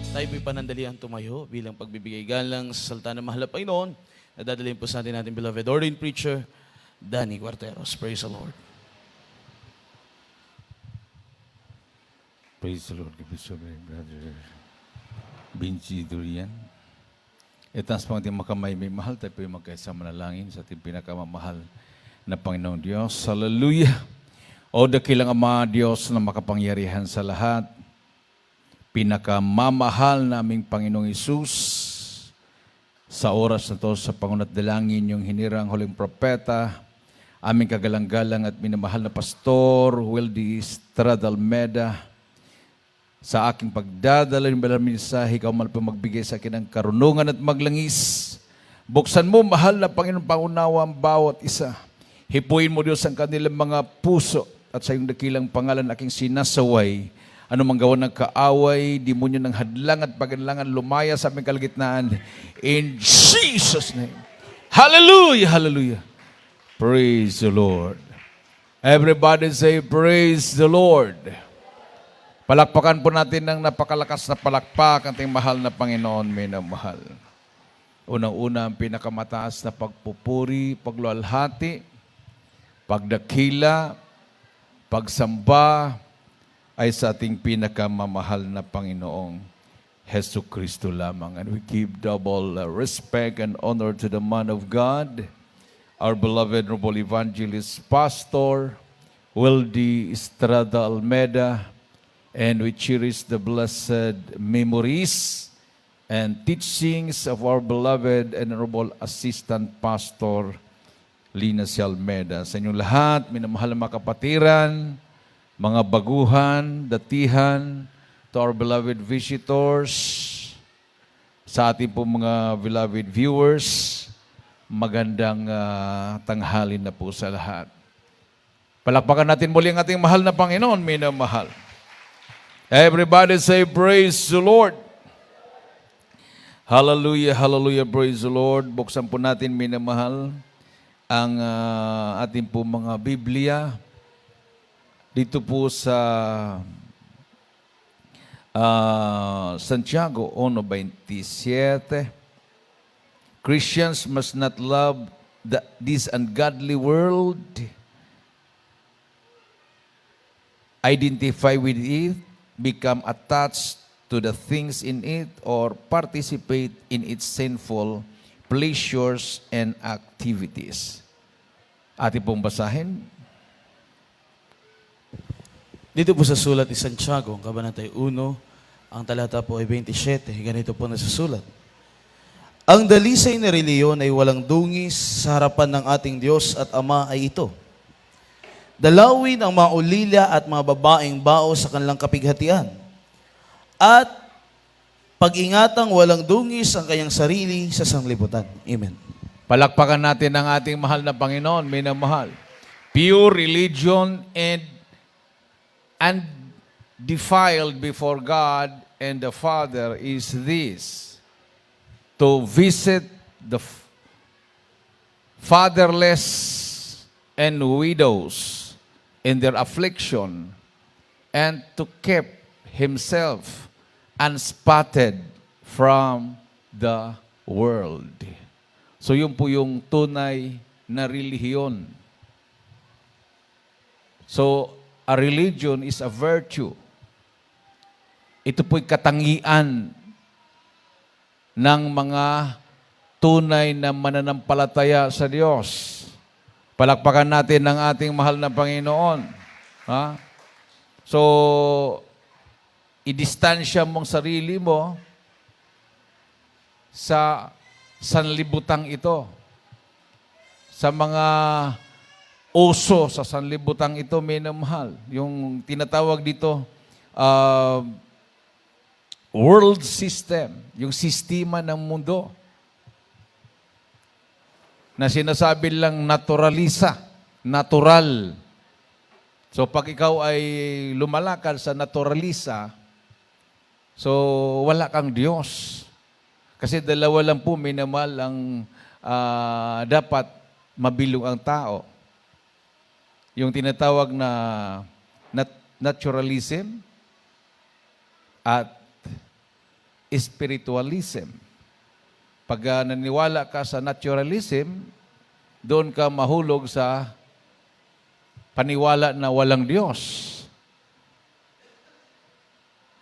Tayo po'y panandalian tumayo bilang pagbibigay galang sa salita ng mahal na Panginoon na dadalhin po sa atin natin beloved ordained preacher, Danny Guarteros. Praise the Lord. Praise the Lord. Gusto Brother Benji Durian. Itaas po ating makamay may mahal. Tayo po yung magkaisa manalangin sa ating pinakamamahal na Panginoong Diyos. Hallelujah! O dakilang Ama Diyos na makapangyarihan sa lahat, pinakamamahal naming Panginoong Isus, sa oras na to sa pangunat dalangin yung hinirang huling propeta, aming kagalang-galang at minamahal na Pastor Wildy Estrada Almeda, sa aking pagdadala ng balang mensahe, ikaw man po magbigay sa akin ng karunungan at maglangis. Buksan mo, mahal na Panginoon, pangunawa ang bawat isa. Hipuin mo, Diyos, ang kanilang mga puso at sa iyong dakilang pangalan aking sinasaway. Ano mang gawa ng kaaway, demonyo ng hadlang at paglangan lumaya sa aming kalagitnaan. In Jesus' name. Hallelujah! Hallelujah! Praise the Lord. Everybody say, praise the Lord. Palakpakan po natin ng napakalakas na palakpak ang ating mahal na Panginoon, minamahal. Unang-una ang pinakamataas na pagpupuri, paglualhati, pagdakila, pagsamba, ay sa ating pinakamamahal na Panginoong Hesus Kristo lamang. And we give double respect and honor to the man of God, our beloved noble evangelist, Pastor Wildy Estrada Almeda, and we cherish the blessed memories and teachings of our beloved and noble assistant pastor, Lina C. Almeda. Sa inyong lahat, minamahal na mga kapatiran, mga baguhan, datihan, to our beloved visitors, sa ating po mga beloved viewers, magandang tanghali na po sa lahat. Palakpakan natin muli ang ating mahal na Panginoon, minamahal. Everybody say, praise the Lord. Hallelujah, hallelujah, praise the Lord. Buksan po natin, minamahal, ang ating po mga Biblia. Dito po sa Santiago 1:27, Christians must not love this ungodly world, identify with it, become attached to the things in it, or participate in its sinful pleasures and activities. Ating pong basahin. Dito po sa sulat ni Santiago, ang kabanatay 1, ang talata po ay 27. Ganito po nasusulat. Ang dalisay na reliyon ay walang dungis sa harapan ng ating Diyos at Ama ay ito. Dalawin ang mga ulila at mga babaeng bao sa kanilang kapighatian. At pag-ingatang walang dungis ang kanyang sarili sa sanglibutan. Amen. Palakpakan natin ang ating mahal na Panginoon, minamahal. Pure religion and undefiled before God and the Father is this: to visit the fatherless and widows in their affliction, and to keep himself unspotted from the world. So yun po yung tunay na relihiyon. So a religion is a virtue. Ito po'y katangian ng mga tunay na mananampalataya sa Diyos. Palakpakan natin ang ating mahal na Panginoon. Ha? So, idistansya mong sarili mo sa sanlibutang ito. Sa mga uso sa sanlibutang ito, minamahal. Yung tinatawag dito, world system, yung sistema ng mundo, na sinasabi lang naturalisa, natural. So pag ikaw ay lumalakad sa naturalisa, so wala kang Diyos. Kasi dalawa lang po, minamahal, ang dapat mabilog ang tao. Yung tinatawag na naturalism at spiritualism. Pag naniwala ka sa naturalism, doon ka mahulog sa paniwala na walang Diyos.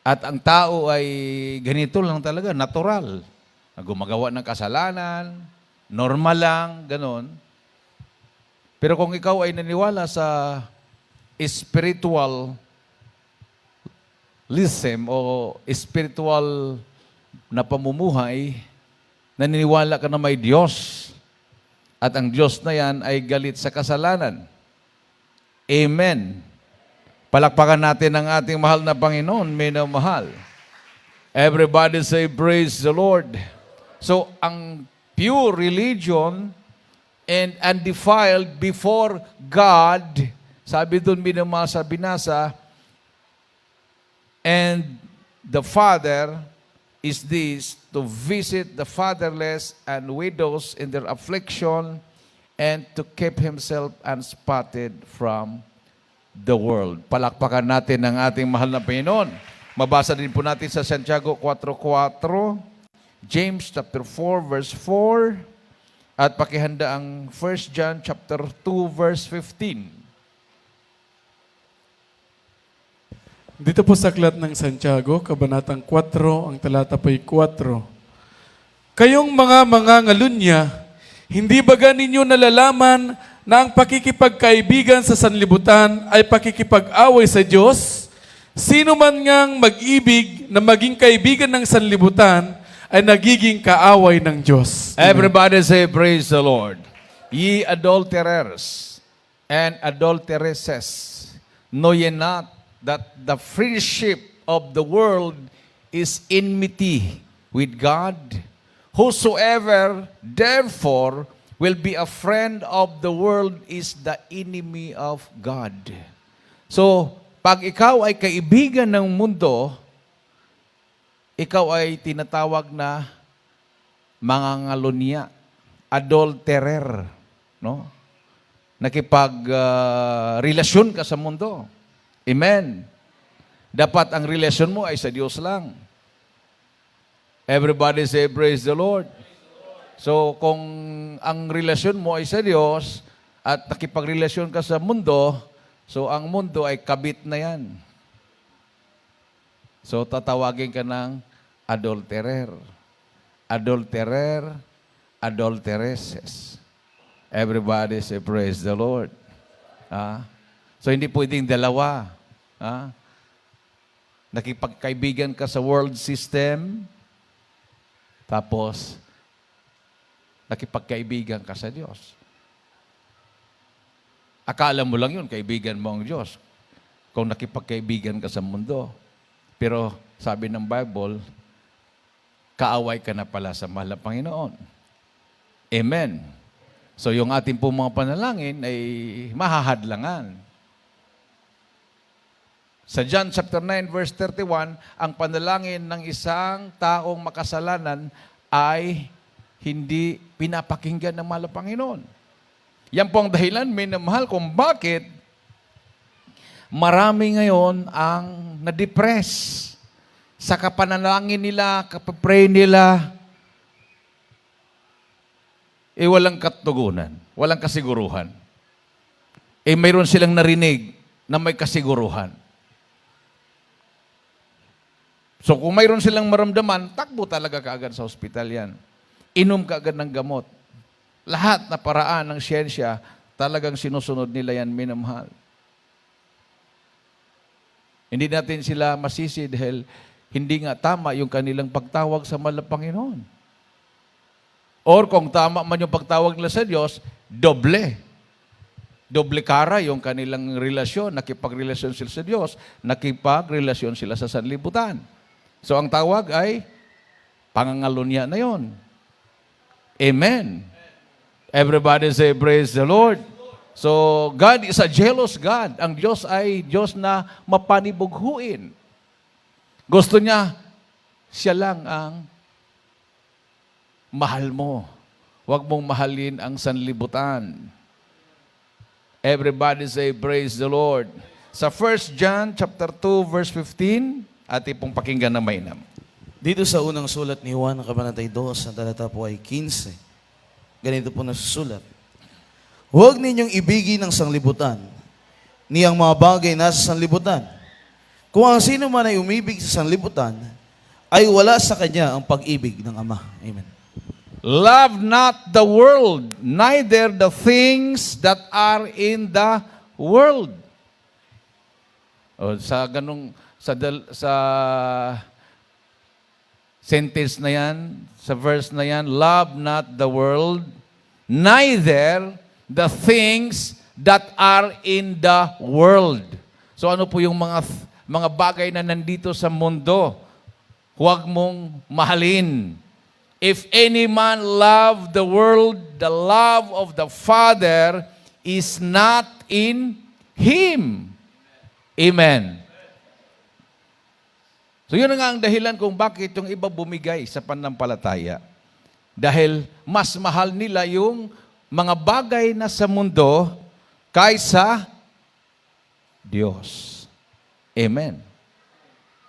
At ang tao ay ganito lang talaga, natural. Na gumagawa ng kasalanan, normal lang, ganon. Pero kung ikaw ay naniwala sa spiritualism o spiritual na pamumuhay, naniniwala ka na may Diyos. At ang Diyos na yan ay galit sa kasalanan. Amen. Palakpakan natin ang ating mahal na Panginoon, minamahal. Everybody say, praise the Lord. So, ang pure religion and undefiled before God, sabi doon binasa, and the Father is this, to visit the fatherless and widows in their affliction and to keep himself unspotted from the world. Palakpakan natin ang ating mahal na Panginoon. Mabasa din po natin sa Santiago 4:4, James chapter 4 verse 4, at pakihanda ang 1 John chapter 2 verse 15. Dito po sa aklat ng Santiago, kabanatang 4, ang talata po'y 4. Kayong mga ngalunya, hindi baga ninyo nalalaman na ang pakikipagkaibigan sa sanlibutan ay pakikipag-away sa Diyos? Sino man ngang mag-ibig na maging kaibigan ng sanlibutan ay nagiging kaaway ng Diyos. Everybody say, praise the Lord. Ye adulterers and adulteresses, know ye not that the friendship of the world is enmity with God? Whosoever therefore will be a friend of the world is the enemy of God. So, pag ikaw ay kaibigan ng mundo, ikaw ay tinatawag na mangangalunya, adulterer, no? Nakipag-relasyon ka sa mundo. Amen. Dapat ang relasyon mo ay sa Diyos lang. Everybody say, praise the Lord. So, kung ang relasyon mo ay sa Diyos at nakipagrelasyon ka sa mundo, so ang mundo ay kabit na yan. So, tatawagin ka ng adulterer. Adulterer, adulteresses. Everybody say, praise the Lord. So, hindi pwedeng dalawa. Nakipagkaibigan ka sa world system, tapos, nakipagkaibigan ka sa Diyos. Akala mo lang yun, kaibigan mo ang Diyos. Kung nakipagkaibigan ka sa mundo. Pero sabi ng Bible, kaaway ka na pala sa mahal na Panginoon. Amen. So yung ating po mga panalangin ay mahahadlangan. Sa John chapter 9 verse 31, ang panalangin ng isang taong makasalanan ay hindi pinapakinggan ng mahal na Panginoon. Yan po ang dahilan, minamahal, kung bakit marami ngayon ang na-depress sa kapanalangin nila, kapapray nila, walang katugunan, walang kasiguruhan. Mayroon silang narinig na may kasiguruhan. So kung mayroon silang maramdaman, takbo talaga kaagad sa ospital yan. Inom ka agad ng gamot. Lahat na paraan ng siyensya, talagang sinusunod nila yan, minamahal. Hindi natin sila masisi dahil hindi nga tama yung kanilang pagtawag sa mahal na Panginoon. Or kung tama man yung pagtawag nila sa Diyos, doble. Doble kara yung kanilang relasyon, nakipagrelasyon sila sa Diyos, nakipagrelasyon sila sa sanlibutan. So ang tawag ay pangangalunya na yon. Amen. Everybody say, praise the Lord. So, God is a jealous God. Ang Diyos ay Diyos na mapanibughuin. Gusto niya, siya lang ang mahal mo. Huwag mong mahalin ang sanlibutan. Everybody say, praise the Lord. Sa 1 John chapter 2 verse 15, ating pong pakinggan na mainam. Dito sa unang sulat ni Juan, Kabanata 2, ang talata po ay 15. Ganito po nasusulat. Huwag ninyong ibigin ang sanglibutan, ni ang mga bagay nasa sanlibutan. Kung ang sino man ay umibig sa sanlibutan, ay wala sa kanya ang pag-ibig ng Ama. Amen. Love not the world, neither the things that are in the world. O, sa ganung sa sentence na yan, sa verse na yan, love not the world, neither the things that are in the world. So ano po yung mga bagay na nandito sa mundo? Huwag mong mahalin. If any man love the world, the love of the Father is not in him. Amen. So yun nga ang dahilan kung bakit yung iba bumigay sa pananampalataya. Dahil mas mahal nila yung mga bagay na sa mundo kaysa Diyos. Amen.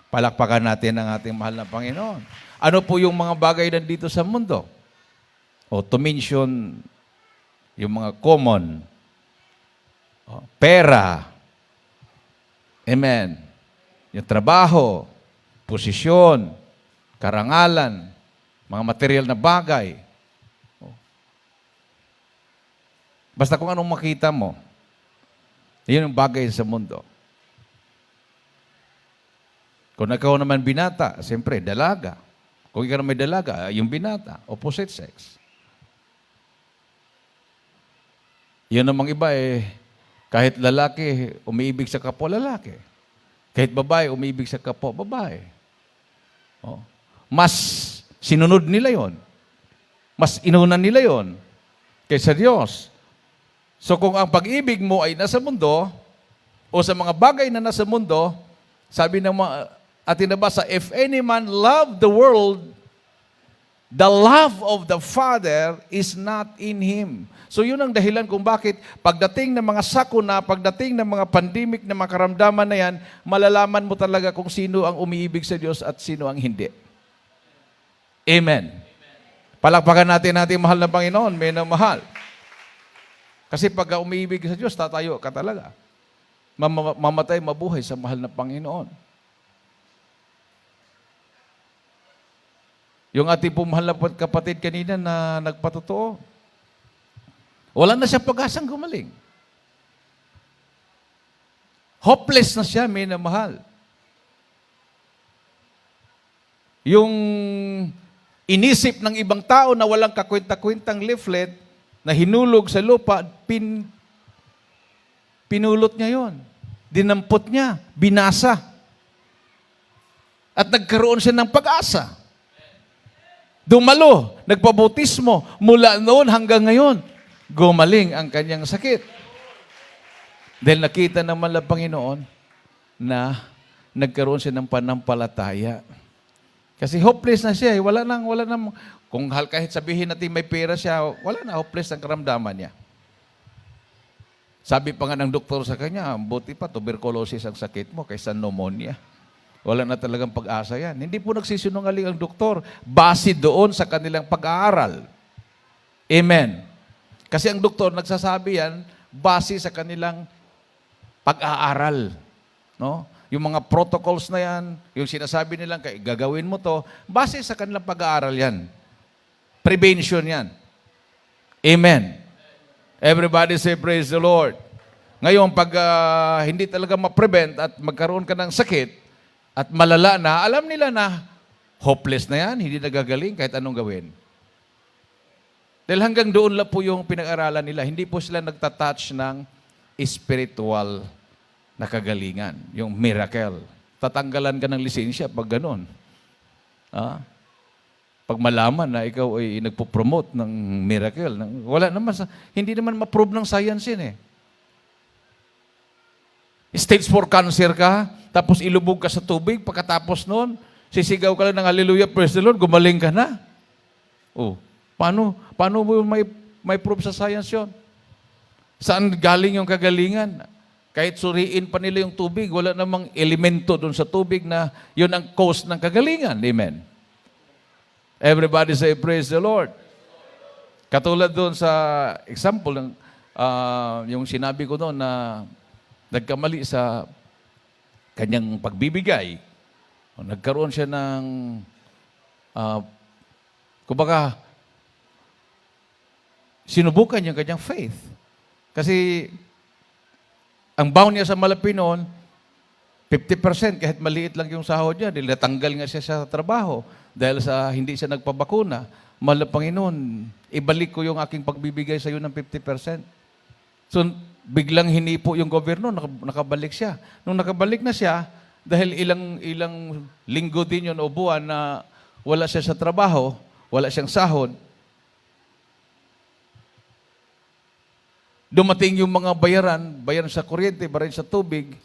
Palakpakan natin ang ating mahal na Panginoon. Ano po yung mga bagay nandito sa mundo? O to mention yung mga common. Pera. Amen. Yung trabaho, posisyon, karangalan, mga material na bagay. Basta kung anong makita mo, yun ang bagay sa mundo. Kung ikaw naman binata, siyempre, dalaga. Kung ikaw naman may dalaga, yung binata, opposite sex. Yun namang iba kahit lalaki, umiibig sa kapwa lalaki. Kahit babae, umiibig sa kapwa babae. Mas sinunod nila yon. Mas inunan nila yon kaysa Diyos. So kung ang pag-ibig mo ay nasa mundo, o sa mga bagay na nasa mundo, sabi ng mga atin nabasa, if any man love the world, the love of the Father is not in him. So yun ang dahilan kung bakit pagdating ng mga sakuna, pagdating ng mga pandemic na mga karamdaman na yan, malalaman mo talaga kung sino ang umiibig sa Diyos at sino ang hindi. Amen. Palakpakan natin mahal na Panginoon, may na mahal. Kasi pag umiibig sa Diyos, tatayo ka talaga. Mamatay, mabuhay sa mahal na Panginoon. Yung ating pumahal na kapatid kanina na nagpatotoo, wala na siya pag-asang gumaling. Hopeless na siya, may namahal. Yung inisip ng ibang tao na walang kakwenta-kwentang leaflet na hinulog sa lupa, pinulot niya yon. Dinampot niya, binasa. At nagkaroon siya ng pag-asa. Dumalo, nagpabautismo, mula noon hanggang ngayon, gumaling ang kanyang sakit. Dahil nakita naman ng Panginoon na nagkaroon siya ng panampalataya. Kasi hopeless na siya. Wala nang, kung kahit sabihin natin may pera siya, wala na, hopeless ang karamdaman niya. Sabi pa nga ng doktor sa kanya, buti pa, tuberculosis ang sakit mo kaysa pneumonia. Wala na talagang pag-asa yan. Hindi po nagsisinungaling ang doktor base doon sa kanilang pag-aaral. Amen. Kasi ang doktor nagsasabi yan base sa kanilang pag-aaral. No? Yung mga protocols na yan, yung sinasabi nilang gagawin mo to, base sa kanilang pag-aaral yan. Prevention yan. Amen. Everybody say praise the Lord. Ngayon, pag hindi talaga ma-prevent at magkaroon ka ng sakit, at malala na, alam nila na hopeless na yan, hindi nagagaling kahit anong gawin. Dahil hanggang doon lang po yung pinag-aralan nila. Hindi po sila nagtatouch ng spiritual na kagalingan, yung miracle. Tatanggalan ka ng lisensya pag ganun. Pag malaman na ikaw ay nagpo-promote ng miracle, wala naman, hindi naman ma-prove ng science yun eh. Stage 4 cancer ka, tapos ilubog ka sa tubig, pagkatapos noon, sisigaw ka lang ng hallelujah, praise the Lord, gumaling ka na. Oh, paano mo may prove sa science yun? Saan galing yung kagalingan? Kahit suriin pa nila yung tubig, wala namang elemento doon sa tubig na yun ang cause ng kagalingan. Amen. Everybody say, praise the Lord. Katulad doon sa example ng yung sinabi ko doon na nagkamali sa kanyang pagbibigay. O, nagkaroon siya ng kumbaga sinubukan yung kanyang faith. Kasi ang bound niya sa malapi noon, 50% kahit maliit lang yung sahod niya, dahil natanggal nga siya sa trabaho dahil sa hindi siya nagpabakuna. Mahal na Panginoon, ibalik ko yung aking pagbibigay sa iyo ng 50%. So, biglang hinipo yung gobyerno, nakabalik siya. Nung nakabalik na siya, dahil ilang linggo din yun o buwan na wala siya sa trabaho, wala siyang sahod, dumating yung mga bayaran sa kuryente, bayaran sa tubig,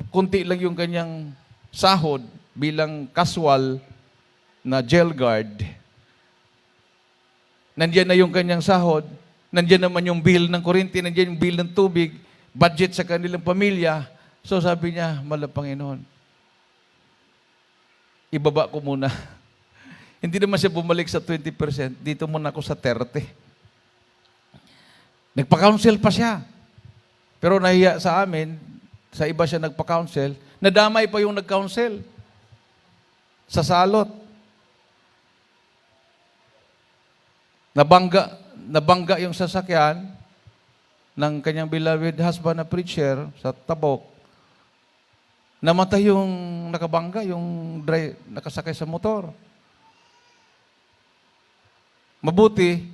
kunti lang yung kanyang sahod bilang casual na jail guard. Nandiyan na yung kanyang sahod, nandiyan naman yung bill ng kuryente, nandiyan yung bill ng tubig, budget sa kanilang pamilya. So sabi niya, mahal na Panginoon, ibaba ko muna. Hindi naman siya bumalik sa 20%, dito muna ako sa 30%. Nagpa-counsel pa siya. Pero nahiya sa amin, sa iba siya nagpa-counsel, nadamay pa yung nag-counsel sa salot. Nabangga yung sasakyan ng kanyang beloved husband na preacher sa Tabok. Namatay yung nakabangga, yung nakasakay sa motor. Mabuti,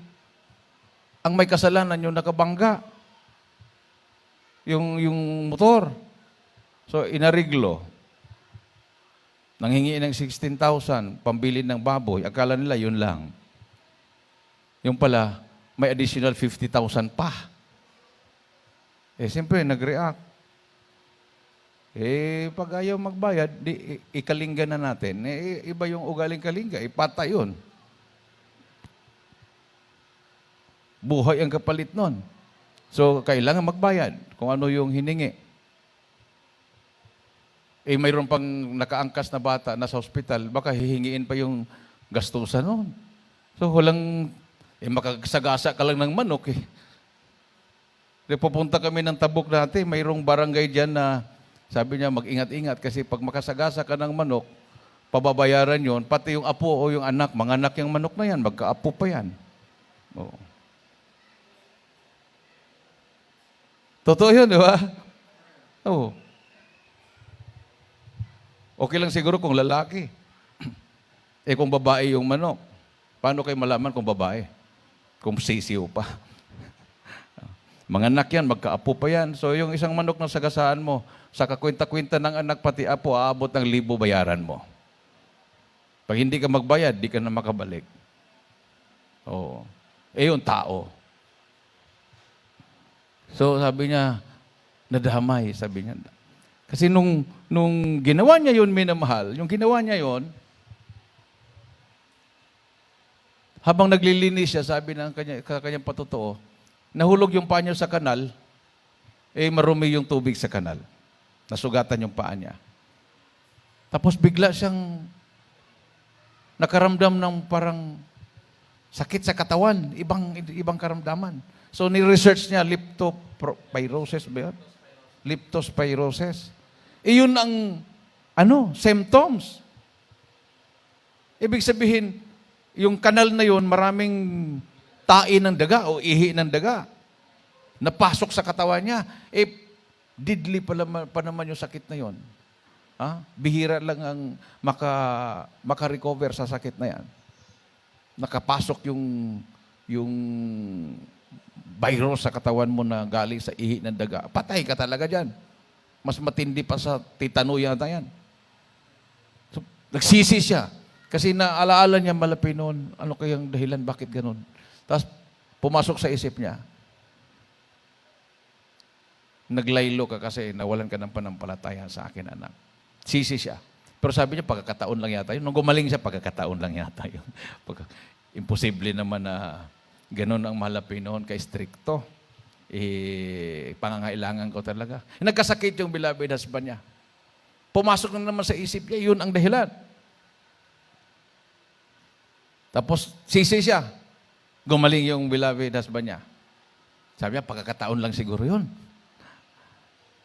ang may kasalanan yung nakabangga, yung motor. So, inariglo. Nanghingi ng 16,000, pambili ng baboy. Akala nila yun lang. Yung pala, may additional 50,000 pa. Siyempre, nag-react. Pag ayaw magbayad, ikalingga na natin. Iba yung ugaling kalingga, ipatay yun. Buhay ang kapalit nun. So, kailangan magbayad kung ano yung hiningi. Mayroon pang nakaangkas na bata na sa hospital, baka hihingiin pa yung gastusan nun. So, makasagasa ka lang ng manok eh. Pupunta kami ng Tabuk dati, mayroong barangay dyan na sabi niya, mag-ingat-ingat kasi pag makasagasa ka ng manok, pababayaran yon, pati yung apo o yung anak, mga anak yung manok na yan, magka-apo pa yan. Oo. Totoo yun, di ba? Oo. Okay lang siguro kung lalaki. Kung babae yung manok, paano kayo malaman kung babae? Kung sisiw pa. Mga anak yan, magka-apo pa yan. So yung isang manok na sagasaan mo, sa kakwenta-kwenta ng anak pati apo, aabot ng 1,000 bayaran mo. Pag hindi ka magbayad, di ka na makabalik. Oo. Yung tao. So sabi niya, nadamay, sabi niya. Kasi nung ginawa niya yun, minamahal, yung ginawa niya yun, habang naglilinis siya, sabi ng kanyang patotoo, nahulog yung paa niya sa kanal, marumi yung tubig sa kanal. Nasugatan yung paa niya. Tapos bigla siyang nakaramdam ng parang sakit sa katawan, ibang karamdaman. So ni-research niya, leptospirosis ba yun? Leptospirosis. Yun ang, symptoms. Ibig sabihin, yung kanal na yun, maraming tae ng daga o ihi ng daga. Napasok sa katawan niya. Deadly pa naman yung sakit na yun. Bihira lang ang maka-recover sa sakit na yan. Nakapasok yung virus sa katawan mo na galing sa ihi ng daga. Patay ka talaga dyan. Mas matindi pa sa titano yata yan. So, nagsisi siya. Kasi naalaala niya malapit noon, ano kayang dahilan, bakit ganun? Tapos pumasok sa isip niya, naglaylo ka kasi nawalan ka ng panampalataya sa akin, anak. Sisi siya. Pero sabi niya, pagkakataon lang yata yun. Nung gumaling siya, pagkakataon lang yata yun. Imposible naman na ganun ang malapit noon, ka-stricto. Pangangailangan ko talaga. Nagkasakit yung beloved husband niya. Pumasok na naman sa isip niya, yun ang dahilan. Tapos sisi siya. Gumaling yung beloved husband niya. Sabi niya, pagkakataon lang siguro yun.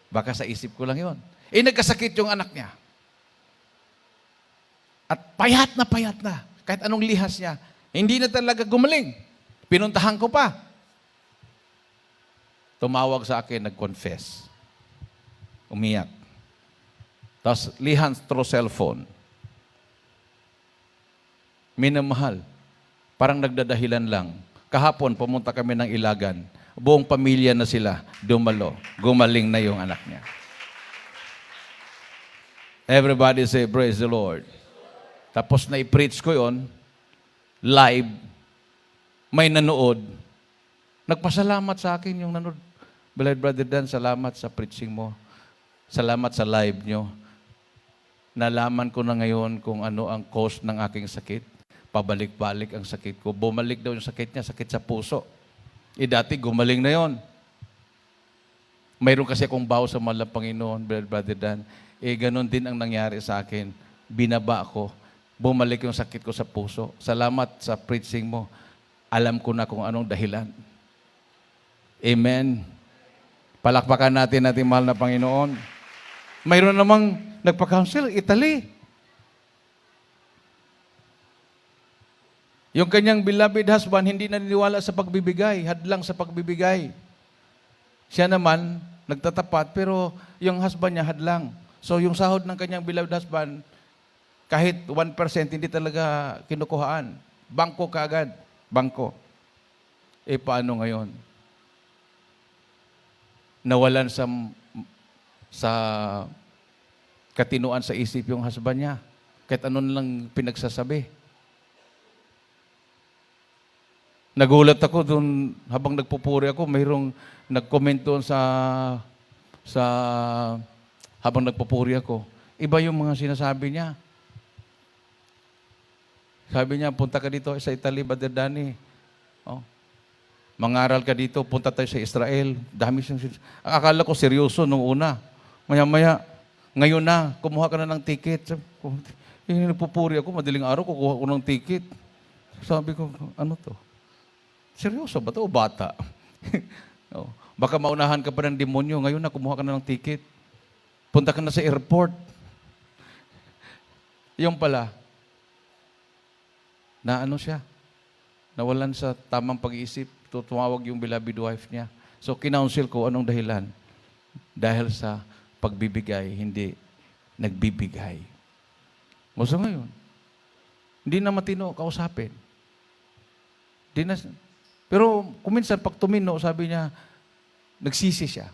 Baka sa isip ko lang yun. Nagkasakit yung anak niya. At payat na payat na. Kahit anong lihas niya. Hindi na talaga gumaling. Pinuntahan ko pa. Tumawag sa akin, nag-confess. Umiyak. Tapos lihan through cellphone. Minamahal. Parang nagdadahilan lang. Kahapon, pumunta kami ng Ilagan. Buong pamilya na sila, dumalo. Gumaling na yung anak niya. Everybody say, praise the Lord. Tapos na i-preach ko yon live. May nanood. Nagpasalamat sa akin yung nanood. Beloved Brother Dan, salamat sa preaching mo. Salamat sa live nyo. Nalaman ko na ngayon kung ano ang cause ng aking sakit. Pabalik-balik ang sakit ko. Bumalik daw yung sakit niya, sakit sa puso. Dati gumaling na yon. Mayroon kasi akong baho sa mahal na Panginoon, Brother Dan. Ganon din ang nangyari sa akin. Binaba ako. Bumalik yung sakit ko sa puso. Salamat sa preaching mo. Alam ko na kung anong dahilan. Amen. Palakpakan natin mahal na Panginoon. Mayroon namang nagpa-counsel, Italy. Yung kanyang beloved husband, hindi naniniwala sa pagbibigay, hadlang sa pagbibigay. Siya naman, nagtatapat, pero yung husband niya hadlang. So yung sahod ng kanyang beloved husband, kahit 1% hindi talaga kinukuhaan. Bangko kaagad. Bangko. Paano ngayon? Nawalan sa katinuan sa isip yung husband niya. Kahit ano lang pinagsasabi. Nagulat ako doon, habang nagpupuri ako, mayroong nag-comment doon habang nagpupuri ako. Iba yung mga sinasabi niya. Sabi niya, punta ka dito sa Italy, Brother Danny. Oh. Mangaral ka dito, punta tayo sa Israel. Dami siyang akala ko seryoso nung una. Maya-maya, ngayon na, kumuha ka na ng ticket. Nagpupuri ako, madaling araw, kukuha ko ng ticket. Sabi ko, ano to? Seryoso ba ito o bata? Oh, baka maunahan ka pa ng demonyo. Ngayon na, kumuha ka na ng ticket. Punta ka na sa airport. Yung pala, na ano siya? Nawalan sa tamang pag-iisip. Tumawag yung beloved wife niya. So, kinounsel ko anong dahilan? Dahil sa pagbibigay, hindi nagbibigay. So ngayon, hindi na matino kausapin. Pero kuminsan pag tumino, sabi niya, nagsisi siya.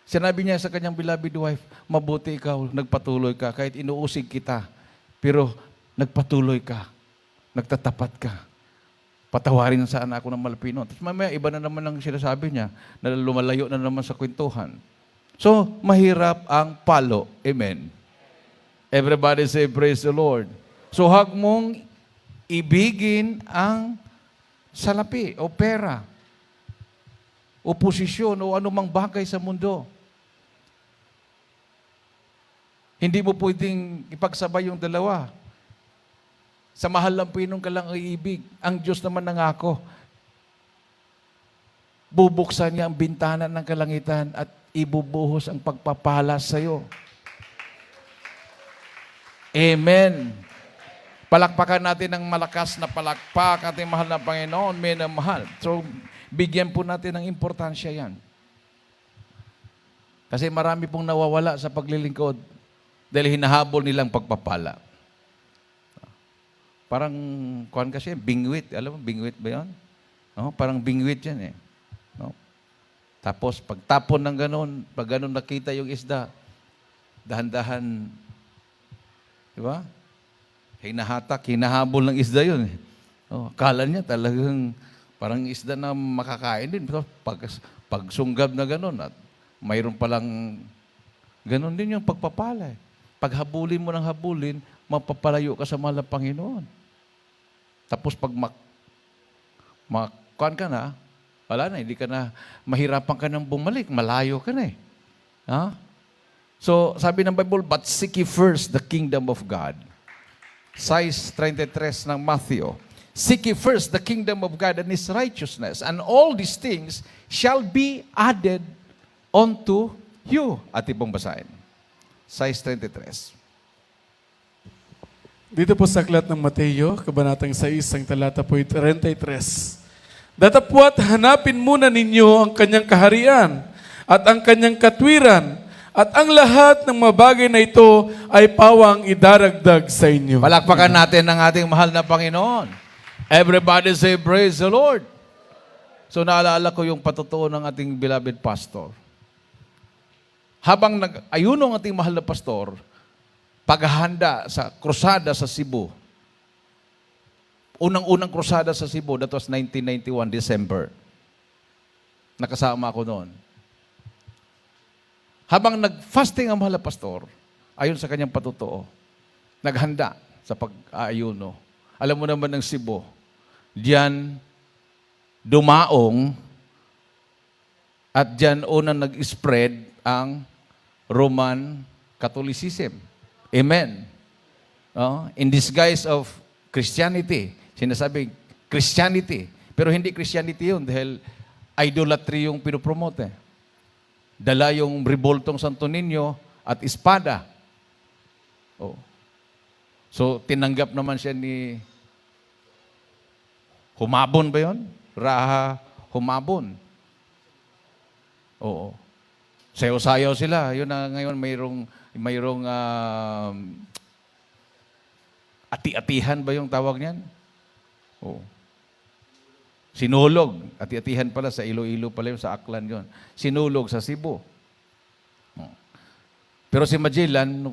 Sinabi niya sa kanyang beloved wife, mabuti ikaw, nagpatuloy ka, kahit inuusig kita, pero nagpatuloy ka, nagtatapat ka. Patawarin sana ako ng malapino. Tapos mamaya, iba na naman ang sinasabi niya, na lumalayo na naman sa kwentuhan. So, mahirap ang palo. Amen. Everybody say, praise the Lord. So, huwag mong ibigin ang salapi o pera o posisyon o anumang bagay sa mundo. Hindi mo pwedeng ipagsabay yung dalawa. Sa mahal ng pinong ka lang iibig. Ang Diyos naman nangako. Bubuksan niya ang bintana ng kalangitan at ibubuhos ang pagpapala sa iyo. Amen. Palakpakan natin ng malakas na palakpak ating mahal na Panginoon, may na mahal. So, bigyan po natin ng importansya yan. Kasi marami pong nawawala sa paglilingkod dahil hinahabol nilang pagpapala. Parang, kuhan kasi, bingwit. Alam mo, bingwit ba yan? No? Parang bingwit yan eh. No? Tapos, pagtapon ng ganun, pag ganun nakita yung isda, dahan-dahan, di ba? Hinahatak, hinahabol ng isda yun. Oh, akala niya talagang parang isda na makakain din. Pag sunggab na gano'n at mayroon palang gano'n din yung pagpapala. Pag habulin mo ng habulin, mapapalayo ka sa mahal na Panginoon. Tapos pag kuhan ka na, wala na, hindi ka na, mahirapan ka nang bumalik, malayo ka na eh. Ha? So, sabi ng Bible, but seek ye first the kingdom of God. 6:33 ng Matthew. Seek ye first the kingdom of God and His righteousness, and all these things shall be added unto you. Ating pong basahin. 6:33. Dito po sa aklat ng Mateo, kabanatang 6, ang talata po 33. Datapwat hanapin muna ninyo ang kanyang kaharian at ang kanyang katwiran, at ang lahat ng mga bagay na ito ay pawang idaragdag sa inyo. Palakpakan natin ang ating mahal na Panginoon. Everybody say, praise the Lord. So naalala ko yung patutuo ng ating beloved pastor. Habang nag-ayuno ang ating mahal na pastor, paghahanda sa krusada sa Cebu. Unang-unang krusada sa Cebu, that was 1991, December. Nakasama ako noon. Habang nag-fasting ang mahal na pastor, ayon sa kanyang patutuo, naghanda sa pag-aayuno. Alam mo naman ng Cebu, diyan dumaong at diyan unang nag-spread ang Roman Catholicism. Amen. In disguise of Christianity. Sinasabi, Christianity. Pero hindi Christianity yun dahil idolatry yung pinopromote. Dala yung reboltong Santo Niño at espada. Oh. So, tinanggap naman siya ni Humabon ba yun? Raha Humabon. Oo. Sayaw-sayaw sila. Yun na ngayon mayroong ati-atihan ba yung tawag niyan? Oo. Sinulog. Ati-atihan pala sa Iloilo pala yun, sa Aklan yun. Sinulog sa Cebu. Pero si Magellan,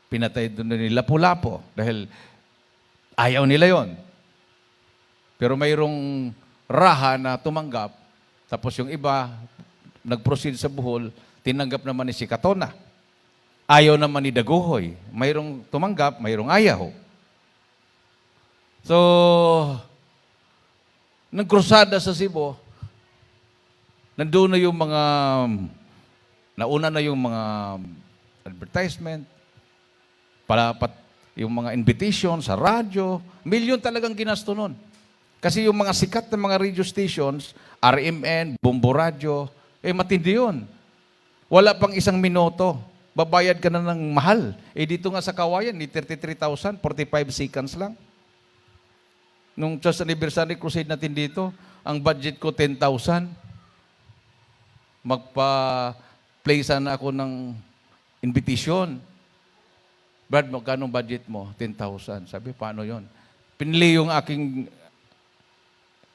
pinatay doon ni Lapu-Lapu dahil ayaw nila yon. Pero mayroong raha na tumanggap, tapos yung iba, nag-proceed sa Bohol, tinanggap naman ni si Katona. Ayaw naman ni Daguhoy. Mayroong tumanggap, mayroong ayaw. So, nagkrusada sa Cebu, nandun na yung mga, nauna na yung mga advertisement, palapat yung mga invitation sa radyo, milyon talagang ginasto nun. Kasi yung mga sikat na mga radio stations, RMN, Bombo Radio, matindi yun. Wala pang isang minuto. Babayad ka na ng mahal. Dito nga sa Kawayan, 33,000, 45 seconds lang. Nung just anniversary crusade natin dito, ang budget ko 10,000. Magpa-play sana ako ng invitation. Brad, magkano budget mo? 10,000. Sabi, paano yon? Pinili yung aking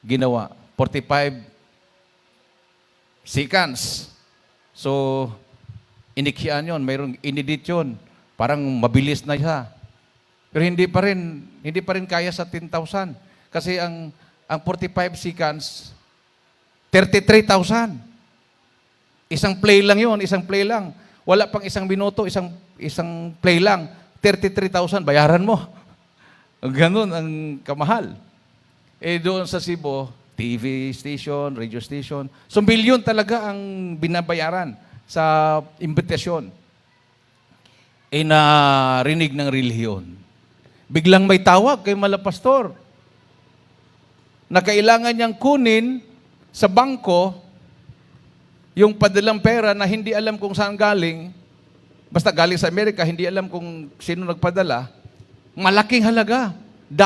ginawa. 45 seconds. So, inikian yun. Mayroong inedit yun. Parang mabilis na siya. Pero hindi pa rin kaya sa 10,000. Kasi ang 45 seconds, 33,000. Isang play lang yun, isang play lang. Wala pang isang minuto, isang play lang. 33,000, bayaran mo. Ganun ang kamahal. Doon sa Cebu, TV station, radio station. So, milyon talaga ang binabayaran sa imbitasyon. Narinig ng relihiyon. Biglang may tawag kay Malapastor na kailangan niyang kunin sa bangko yung padalang pera na hindi alam kung saan galing. Basta galing sa Amerika, hindi alam kung sino nagpadala. Malaking halaga. $.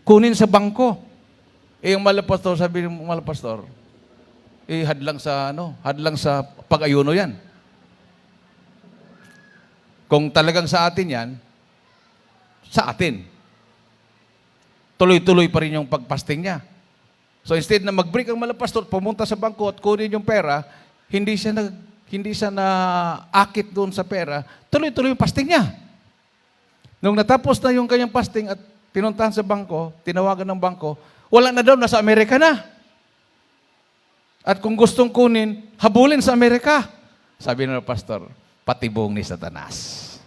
Kunin sa bangko. Yung Malapastor, sabi ng Malapastor, hadlang sa pag-ayuno yan. Kung talagang sa atin yan, sa atin. Tuloy-tuloy pa rin yung pagpasting niya. So instead na mag-break ang Malapastor, pumunta sa bangko at kunin yung pera, hindi siya na akit doon sa pera, tuloy-tuloy yung pasting niya. Nung natapos na yung kanyang pasting at pinuntahan sa bangko, tinawagan ng bangko, wala na daw, nasa Amerika na. At kung gustong kunin, habulin sa Amerika. Sabi ng pastor, patibong ni Satanas.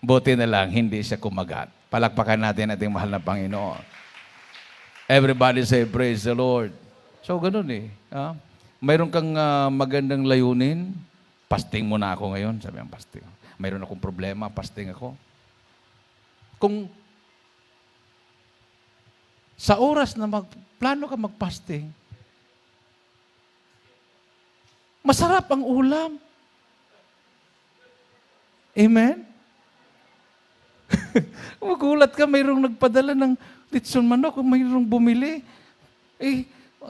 Buti na lang, hindi siya kumagat. Palakpakan natin ating mahal na Panginoon. Everybody say, praise the Lord. So, ganun eh. Mayroon kang magandang layunin, pasting muna ako ngayon. Sabi ang pasting. Mayroon akong problema, pasting ako. Kung sa oras na plano ka mag-fasting, masarap ang ulam. Amen? Magulat ka, mayroong nagpadala ng litson manok, mayroong bumili.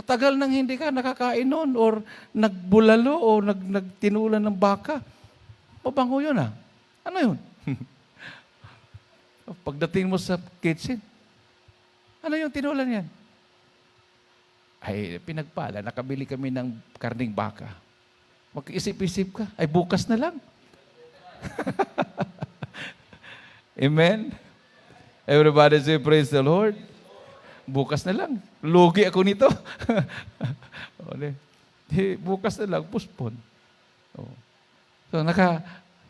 Tagal nang hindi ka nakakain noon or nagbulalo o nagtinulan ng baka. Mabango yun ah. Ano yun? Pagdating mo sa kitchen, ano yung tinulan yan? Ay, pinagpala, nakabili kami ng karning baka. Mag-isip-isip ka, ay bukas na lang. Amen? Everybody say, praise the Lord. Bukas na lang. Lugi ako nito. Bukas na lang, puspon. So,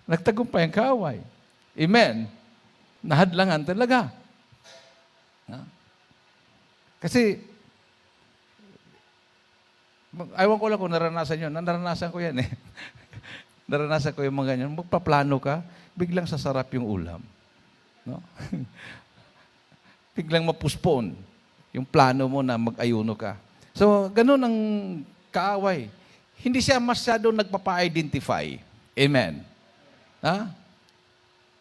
nagtagumpay ang kaaway. Amen? Nahadlangan talaga. Kasi, ayaw ko lang kung naranasan yun. Naranasan ko yan eh. Naranasan ko yung mga ganyan. Magpaplano ka, biglang sasarap yung ulam. No? Biglang mapuspon yung plano mo na mag-ayuno ka. So, ganun ang kaaway. Hindi siya masyado nagpapa-identify. Amen. Ha?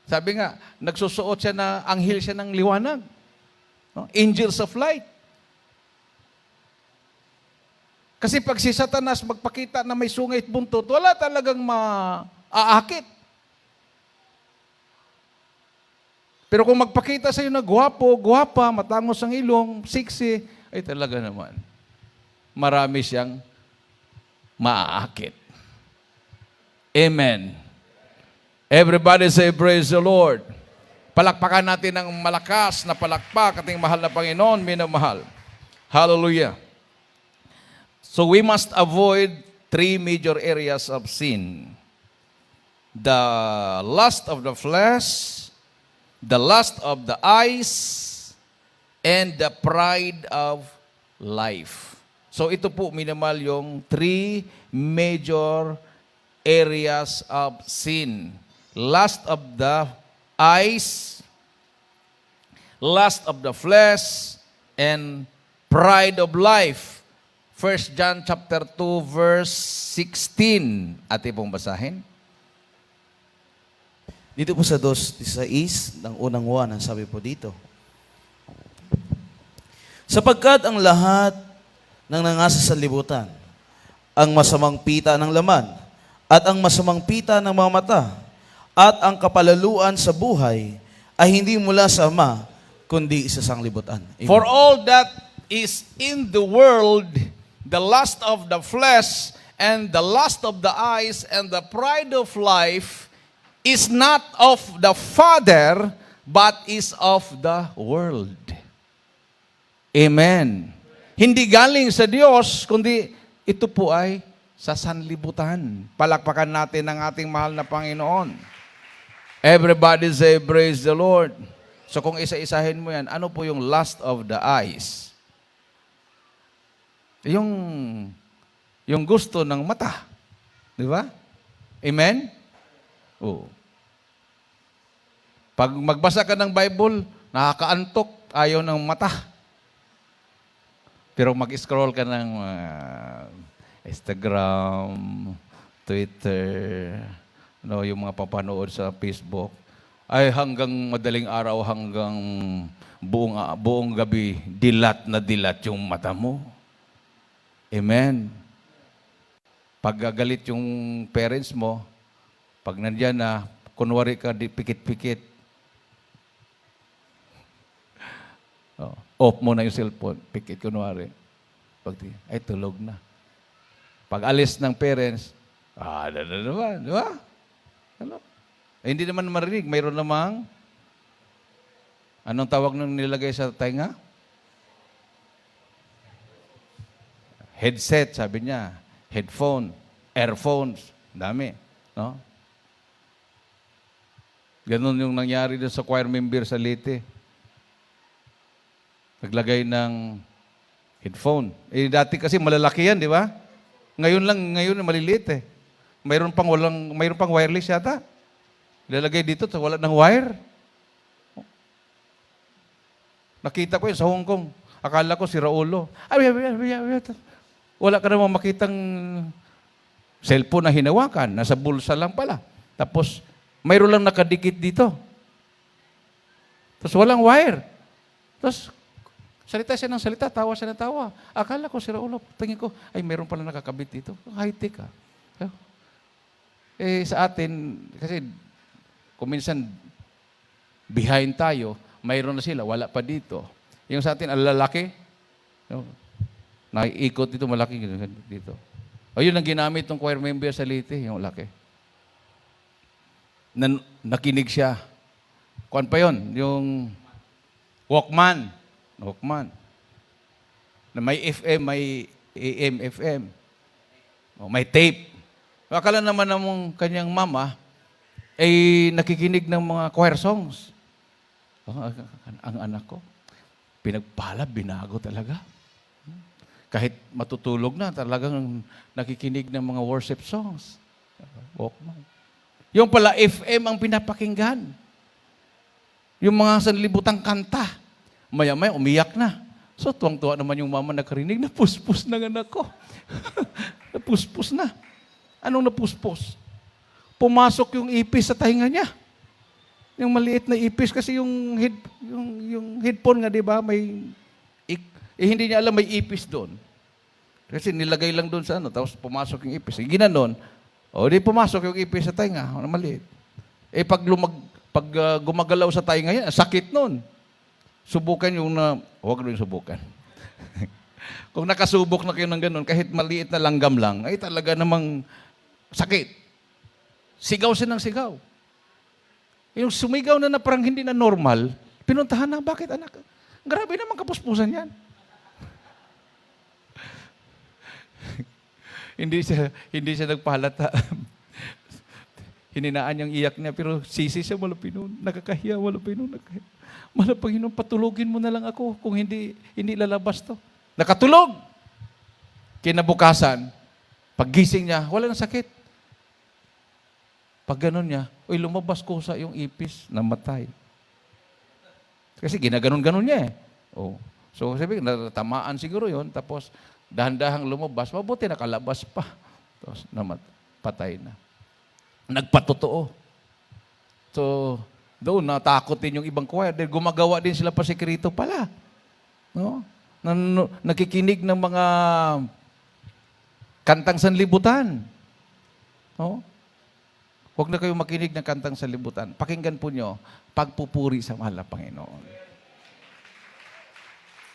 Sabi nga, nagsusuot siya na anghel siya ng liwanag. No? Angels of light. Kasi pag si Satanas magpakita na may sungay at buntot, wala talagang maaakit. Pero kung magpakita sa iyo na gwapo, gwapa, matangos ang ilong, sexy, ay talaga naman, marami siyang maaakit. Amen. Everybody say, praise the Lord. Palakpakan natin ng malakas na palakpak ating mahal na Panginoon, minamahal. Hallelujah. So we must avoid 3 major areas of sin. The lust of the flesh, the lust of the eyes, and the pride of life. So ito po, minimal yung 3 major areas of sin. Lust of the eyes, lust of the flesh, and pride of life. 1 John chapter 2 verse 16. Ate pong basahin. Dito po sa 2:16 ng unang 1, ang sabi po dito. Sapagkat ang lahat ng nangasa sa libutan, ang masamang pita ng laman, at ang masamang pita ng mga mata, at ang kapalaluan sa buhay, ay hindi mula sa Ama, kundi sa sanglibutan. Amen. For all that is in the world, the lust of the flesh, and the lust of the eyes, and the pride of life, is not of the Father, but is of the world. Amen. Hindi galing sa Diyos, kundi ito po ay sa sanlibutan. Palakpakan natin ang ating mahal na Panginoon. Everybody say, praise the Lord. So kung isa-isahin mo yan, ano po yung lust of the eyes? Yung gusto ng mata. Di ba? Amen? Oo. Pag magbasa ka ng Bible, nakakaantok, ayaw ng mata. Pero mag-scroll ka ng Instagram, Twitter, yung mga papanood sa Facebook, ay hanggang madaling araw, hanggang buong gabi, dilat na dilat yung mata mo. Amen. Pag gagalit yung parents mo, pag nandyan na, kunwari ka, pikit-pikit, off mo na yung cellphone, pikit kunwari. Ay, tulog na. Pag alis ng parents, naman, di ba? Ano? Eh, hindi naman marinig. Mayroon namang, anong tawag nung nilagay sa tainga? Headset, sabi niya. Headphone, earphones, dami. No? Ganun yung nangyari doon sa choir member sa Leyte. Naglagay ng headphone. Eh, dati kasi malalaki yan, di ba? Ngayon maliliit eh. Mayroon pang wireless yata. Ilalagay dito, wala ng wire. Nakita ko yun sa Hong Kong. Akala ko si Raulo. Wala ka namang makitang cellphone na hinawakan. Nasa bulsa lang pala. Tapos, mayroon lang nakadikit dito. Tapos walang wire. Tapos, salita siya ng salita, tawa siya ng tawa. Akala ko si Raulo. Tingin ko, ay mayroon pala nakakabit dito. High-tech ah. Sa atin, kasi kuminsan behind tayo, mayroon na sila, wala pa dito. Yung sa atin, ang lalaki, naiikot dito, malaki dito. O yun ang ginamit ng choir member sa Leyte, yung laki. Nakinig siya. Kuan pa yun, yung Walkman. Na may FM, may AM, FM. O, may tape. Akala naman ng kanyang mama ay nakikinig ng mga choir songs. Ang anak ko, pinagpala, binago talaga. Kahit matutulog na, talagang nakikinig ng mga worship songs. Walkman. Yung pala, FM ang pinapakinggan. Yung mga sanlibutang kanta. Maya-maya, umiyak na. So, tuwang-tuwa naman yung mama nakarinig, napuspos ng anak ko. Napuspos na. Anong napuspos? Pumasok yung ipis sa tainga niya. Yung maliit na ipis kasi yung headphone nga, di ba, hindi niya alam may ipis doon. Kasi nilagay lang doon sa tapos pumasok yung ipis. Ginanon, di pumasok yung ipis sa tainga, maliit. Pag gumagalaw sa tainga yan, sakit noon. Subukan huwag nyo yung subukan. Kung nakasubok na kayo ng ganun, kahit maliit na langgam lang, ay talaga namang sakit. Sigaw siya ng sigaw. Yung sumigaw na parang hindi na normal, pinuntahan na, bakit anak? Grabe naman kapuspusan yan. hindi siya nagpahalata. Hininaan niyang iyak niya, pero sisi siya, wala pinon. Nakakahiya, wala pinon. Wala Panginoon, patulogin mo na lang ako kung hindi lalabas to. Nakatulog. Kinabukasan, paggising niya, wala nang sakit. Pag ganun niya, lumabas ko sa yung ipis, namatay. Kasi ginaganon-ganon niya eh. So sabi, natamaan siguro yon, tapos dahan-dahang lumabas, mabuti nakalabas pa. Tapos patay na. Nagpatotoo. So, doon natakot din yung ibang choir. Dahil gumagawa din sila pa sekreto pala. No? Nakikinig ng mga kantang sanlibutan. No? Huwag na kayo makinig ng kantang sanlibutan. Pakinggan po nyo, pagpupuri sa mahal na Panginoon.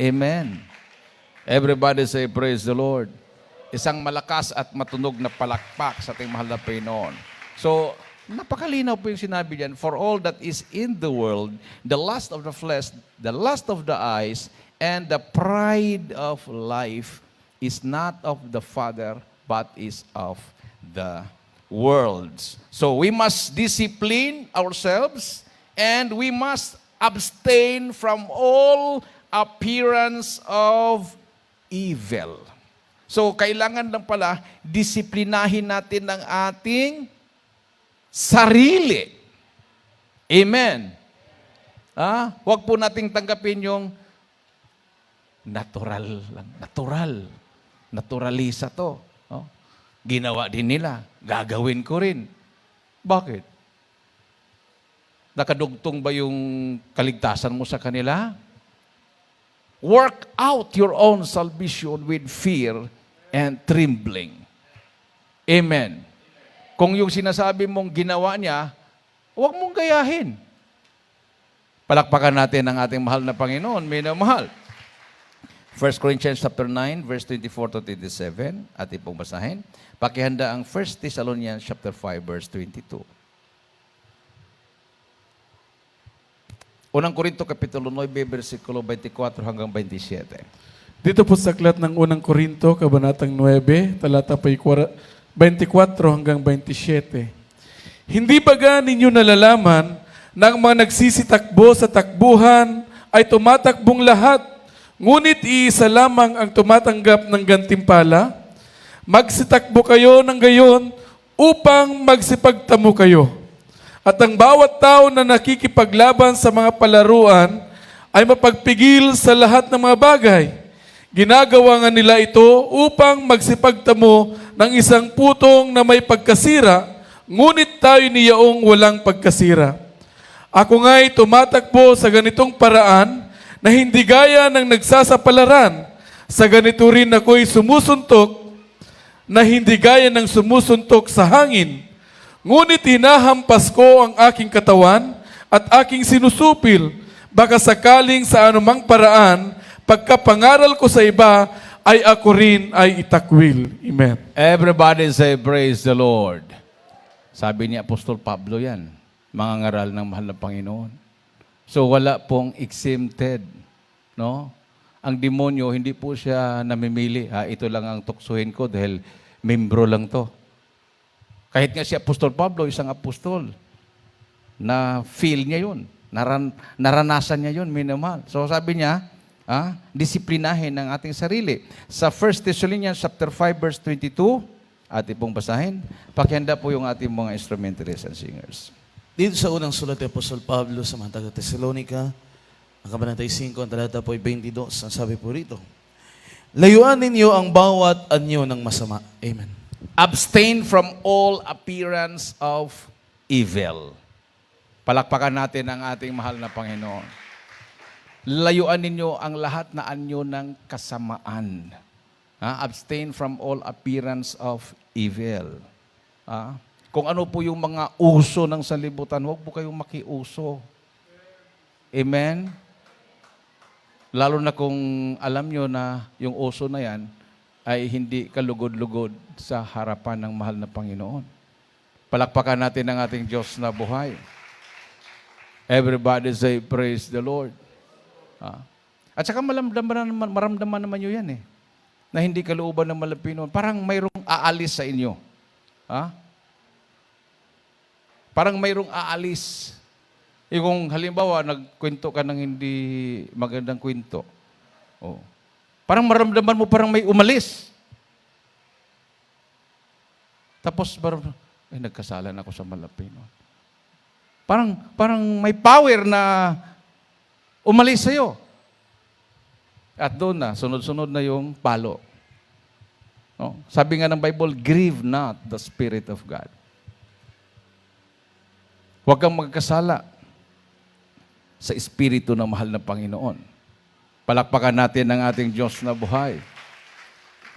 Amen. Everybody say, praise the Lord. Isang malakas at matunog na palakpak sa ating mahal na Panginoon. So, napakalinaw po yung sinabi diyan, for all that is in the world, the lust of the flesh, the lust of the eyes, and the pride of life is not of the Father, but is of the world. So we must discipline ourselves, and we must abstain from all appearance of evil. So kailangan lang pala disiplinahin natin ang ating sarili. Amen. Huwag po nating tanggapin yung natural lang. Naturalisa to. Ginawa din nila. Gagawin ko rin. Bakit? Nakadugtong ba yung kaligtasan mo sa kanila? Work out your own salvation with fear and trembling. Amen. Kung yung sinasabi mong ginawa niya, huwag mong gayahin. Palakpakan natin ang ating mahal na Panginoon, minamahal. 1 Corinthians chapter 9, verse 24 to 27, ating pong basahin. Pakihanda ang 1 Thessalonians chapter 5, verse 22. Unang Korinto, kapitulo 9, versikulo 24 hanggang 27. Dito po sa aklat ng Unang Korinto, kabanatang 9, talata pa 24 hanggang 27. Hindi ba ninyo nalalaman na ang mga nagsisitakbo sa takbuhan ay tumatakbong lahat, ngunit iisa lamang ang tumatanggap ng gantimpala? Magsitakbo kayo ng gayon upang magsipagtamo kayo. At ang bawat tao na nakikipaglaban sa mga palaruan ay mapagpigil sa lahat ng mga bagay. Ginagawa nga nila ito upang magsipagtamo ng isang putong na may pagkasira, ngunit tayo niyaong walang pagkasira. Ako nga'y tumatakbo sa ganitong paraan na hindi gaya ng nagsasapalaran. Sa ganito rin ako'y sumusuntok na hindi gaya ng sumusuntok sa hangin. Ngunit hinahampas ko ang aking katawan at aking sinusupil, baka sakaling sa anumang paraan, pagkapangaral ko sa iba, ay ako rin ay itakwil. Amen. Everybody say, praise the Lord. Sabi ni Apostol Pablo yan, mga ngaral ng mahal na Panginoon. So wala pong exempted, no? Ang demonyo, hindi po siya namimili. Ito lang ang tuksuhin ko dahil membro lang to. Kahit nga si Apostol Pablo, isang apostol, na feel niya yun. Naranasan niya yun, minamahal. So sabi niya, disiplinahin ang ating sarili. Sa 1 Thessalonians chapter 5 verse 22, ating pong basahin. Pakihanda po yung ating mga instrumentalists and singers. Dito sa unang sulat ni Apostol Pablo sa mga taga-Tesalonika, ang kabanata 5, ang talata po ay 22, ang sabi po rito, layuan ninyo ang bawat anyo ng masama. Amen. Abstain from all appearance of evil. Palakpakan natin ang ating mahal na Panginoon. Layuan ninyo ang lahat na anyo ng kasamaan. Abstain from all appearance of evil. Kung ano po yung mga uso ng sanlibutan, huwag po kayong makiuso. Amen? Lalo na kung alam nyo na yung uso na yan ay hindi kalugod-lugod sa harapan ng mahal na Panginoon. Palakpakan natin ang ating Diyos na buhay. Everybody say, praise the Lord. At saka maramdaman naman nyo yan na hindi kalooban ng malapino. Parang mayroong aalis sa inyo. Parang mayroong aalis. Kung halimbawa, nagkwento ka ng hindi magandang kwento. Parang maramdaman mo parang may umalis. Tapos, nagkasalan ako sa malapino. Parang may power na umalis sa'yo. At doon na, sunod-sunod na yung palo. Sabi nga ng Bible, grieve not the Spirit of God. Huwag kang magkasala sa Espiritu ng mahal na Panginoon. Palakpakan natin ang ating Diyos na buhay.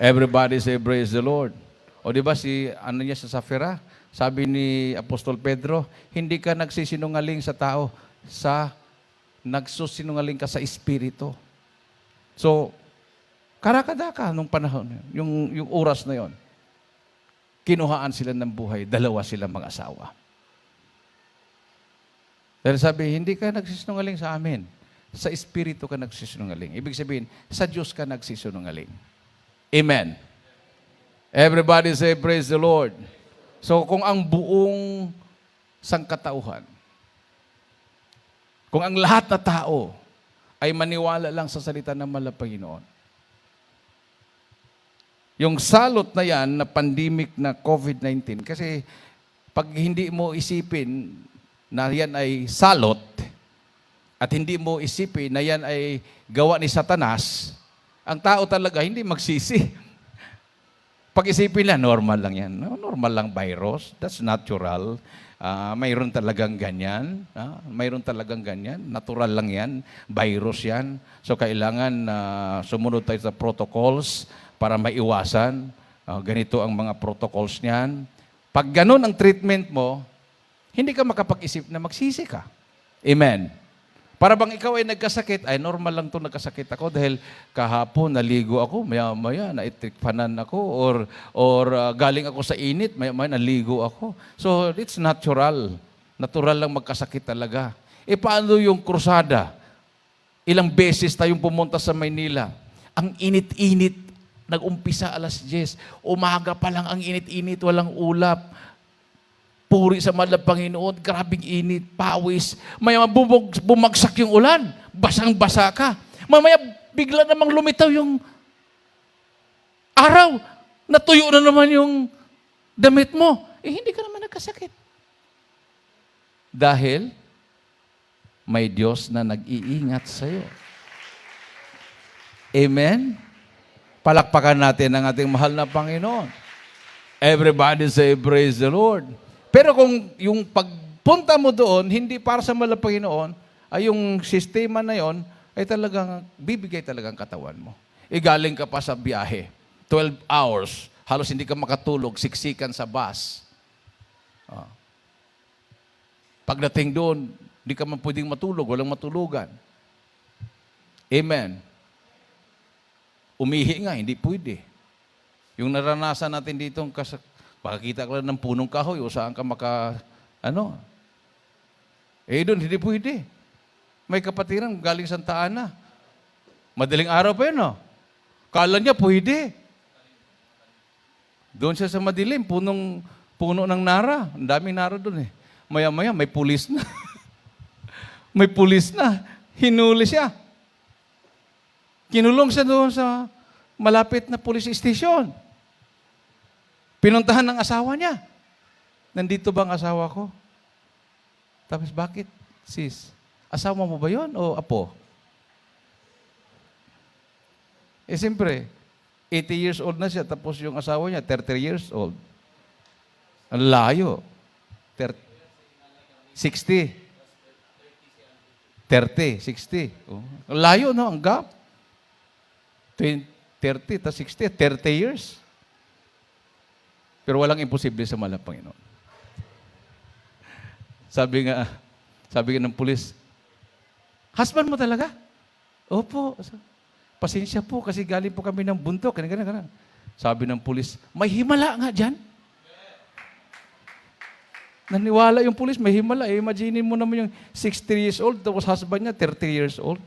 Everybody say, praise the Lord. O di ba sa Safira, sabi ni Apostol Pedro, hindi ka nagsisinungaling sa tao, nagsusinungaling ka sa Espiritu. So, karakadaka nung panahon, yung oras na yon, kinuhaan sila ng buhay, 2 sila mag-asawa. Dahil sabi, hindi ka nagsisinungaling sa amin. Sa Espiritu ka nagsisinungaling. Ibig sabihin, sa Diyos ka nagsisinungaling. Amen. Everybody say, praise the Lord. So, kung ang buong sangkatauhan, kung ang lahat na tao ay maniwala lang sa salita ng mahal na Panginoon, yung salot na yan, na pandemic na COVID-19, kasi pag hindi mo isipin na yan ay salot, at hindi mo isipin na yan ay gawa ni Satanas, ang tao talaga hindi magsisi. Pag isipin lang, normal lang yan. Normal lang virus. That's natural. Mayroon talagang ganyan. Mayroon talagang ganyan. Natural lang yan. Virus yan. So kailangan sumunod tayo sa protocols para maiwasan. Ganito ang mga protocols niyan. Pag ganun ang treatment mo, hindi ka makapag-isip na magsisi ka. Amen. Para bang ikaw ay nagkasakit, ay normal lang to nagkasakit ako dahil kahapon naligo ako, maya-maya naitrikpanan ako, or galing ako sa init, maya-maya naligo ako. So it's natural. Natural lang magkasakit talaga. Paano yung krusada? Ilang beses tayong pumunta sa Maynila. Ang init-init, nag-umpisa alas 10. Umaga pa lang ang init-init, walang ulap. Puri sa mahal na Panginoon, grabing init, pawis. Maya bumagsak yung ulan, basang-basa ka. Mamaya bigla namang lumitaw yung araw. Natuyo na naman yung damit mo. Hindi ka naman nagkasakit. Dahil may Diyos na nag-iingat sa'yo. Amen? Palakpakan natin ang ating mahal na Panginoon. Everybody say, praise the Lord. Pero kung yung pagpunta mo doon, hindi para sa mahal na Panginoon, ay yung sistema na yon ay talagang bibigay talagang katawan mo. Galing ka pa sa biyahe, 12 hours, halos hindi ka makatulog, siksikan sa bus. Pagdating doon, hindi ka man pwedeng matulog, walang matulugan. Amen. Umihi nga, hindi pwede. Yung naranasan natin dito, makakita ka lang ng punong kahoy o saan ka doon, hindi pwede. May kapatiran galing Santa Ana. Madaling araw pa yun, no? Kala niya pwede. Doon siya sa madilim, puno ng nara. Ang daming nara doon eh. Maya-maya, may pulis na. May pulis na. Hinuli siya. Kinulong siya doon sa malapit na police station. Pinuntahan ng asawa niya. Nandito ba ang asawa ko? Tapos bakit, sis? Asawa mo ba yon o apo? Siyempre, 80 years old na siya, tapos yung asawa niya, 30 years old. Ang layo. 60. 30, 60. Oh. Ang layo, no? Ang gap. 30, tas 60, 30 years. Pero walang imposible sa mahal na Panginoon. Sabi nga ng pulis, husband mo talaga? Opo. Pasensya po kasi galing po kami ng bundok. Ganun. Sabi ng pulis, may himala nga dyan. Naniwala yung pulis, may himala. Imagine mo naman yung 60 years old, tapos husband niya, 30 years old.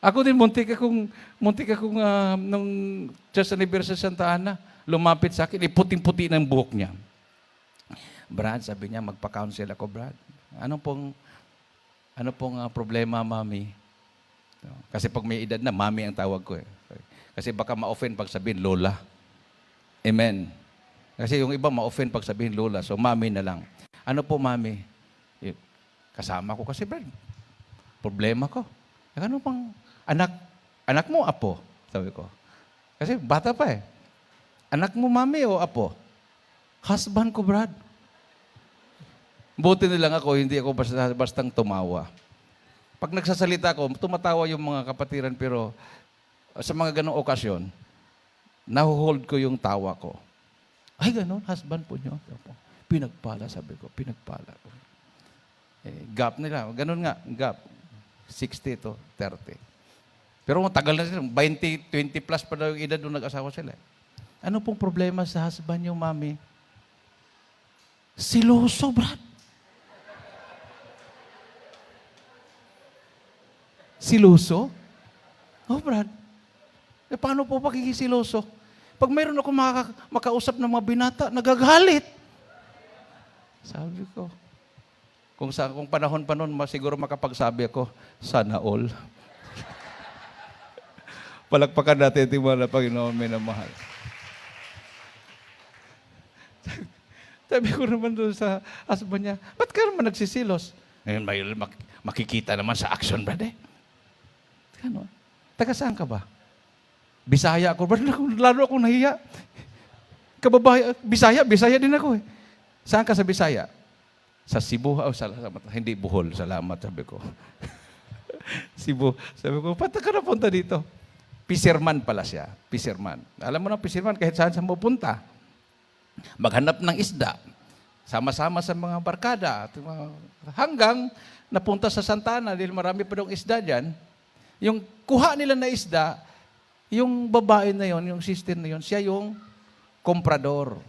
Ako din, muntik akong nung church anniversary sa Santa Ana, lumapit sa akin, puting-puti ng buhok niya. Brad, sabi niya, magpa-counsel ako, Brad. Ano pong problema, Mami? Kasi pag may edad na, Mami ang tawag ko eh. Kasi baka ma-offend pag sabihin, Lola. Amen. Kasi yung iba ma-offend pag sabihin, Lola. So, Mami na lang. Ano po, Mami? Kasama ko kasi, Brad. Problema ko. Ano pang anak mo, apo? Sabi ko. Kasi bata pa eh. Anak mo, Mami o apo? Husband ko, Brad. Buti na lang ako, hindi ako bastang tumawa. Pag nagsasalita ako, tumatawa yung mga kapatiran, pero sa mga ganong okasyon, nahuhold ko yung tawa ko. Ay, ganon, husband po nyo. Pinagpala, sabi ko, pinagpala. Gap nila, ganon nga, gap. 60 to 30. Pero matagal na sila, 20 plus pa daw yung edad nung nag-asawa sila. Ano pong problema sa husband nyo, Mami? Siloso, Brad. Siloso? Oh, Brad. Paano po pakikisiloso? Pag mayroon ako makausap ng mga binata, nagagalit. Sabi ko, kung panahon pa noon, siguro makapagsabi ako, sana all. Palakpakan natin yung mga Panginoon minamahal. Sabi ko naman doon sa husband niya, ba't ka naman nagsisilos? Ngayon, may makikita naman sa action, brad eh. Ano? Taga saan ka ba? Bisaya ako. Lalo akong nahiya. Bisaya din ako eh. Saan ka sa Bisaya? Sa Cebu. Salamat. Hindi Bohol. Salamat, sabi ko. Cebu. Sabi ko, ba't ka napunta dito? Fisherman pala siya. Fisherman. Alam mo na, fisherman, kahit saan sa pupunta. Maghanap ng isda. Sama-sama sa mga barkada. Hanggang napunta sa Santa Ana, dahil marami pa daw isda dyan. Yung kuha nila na isda, yung babae na yon, yung sister na yon, siya yung komprador.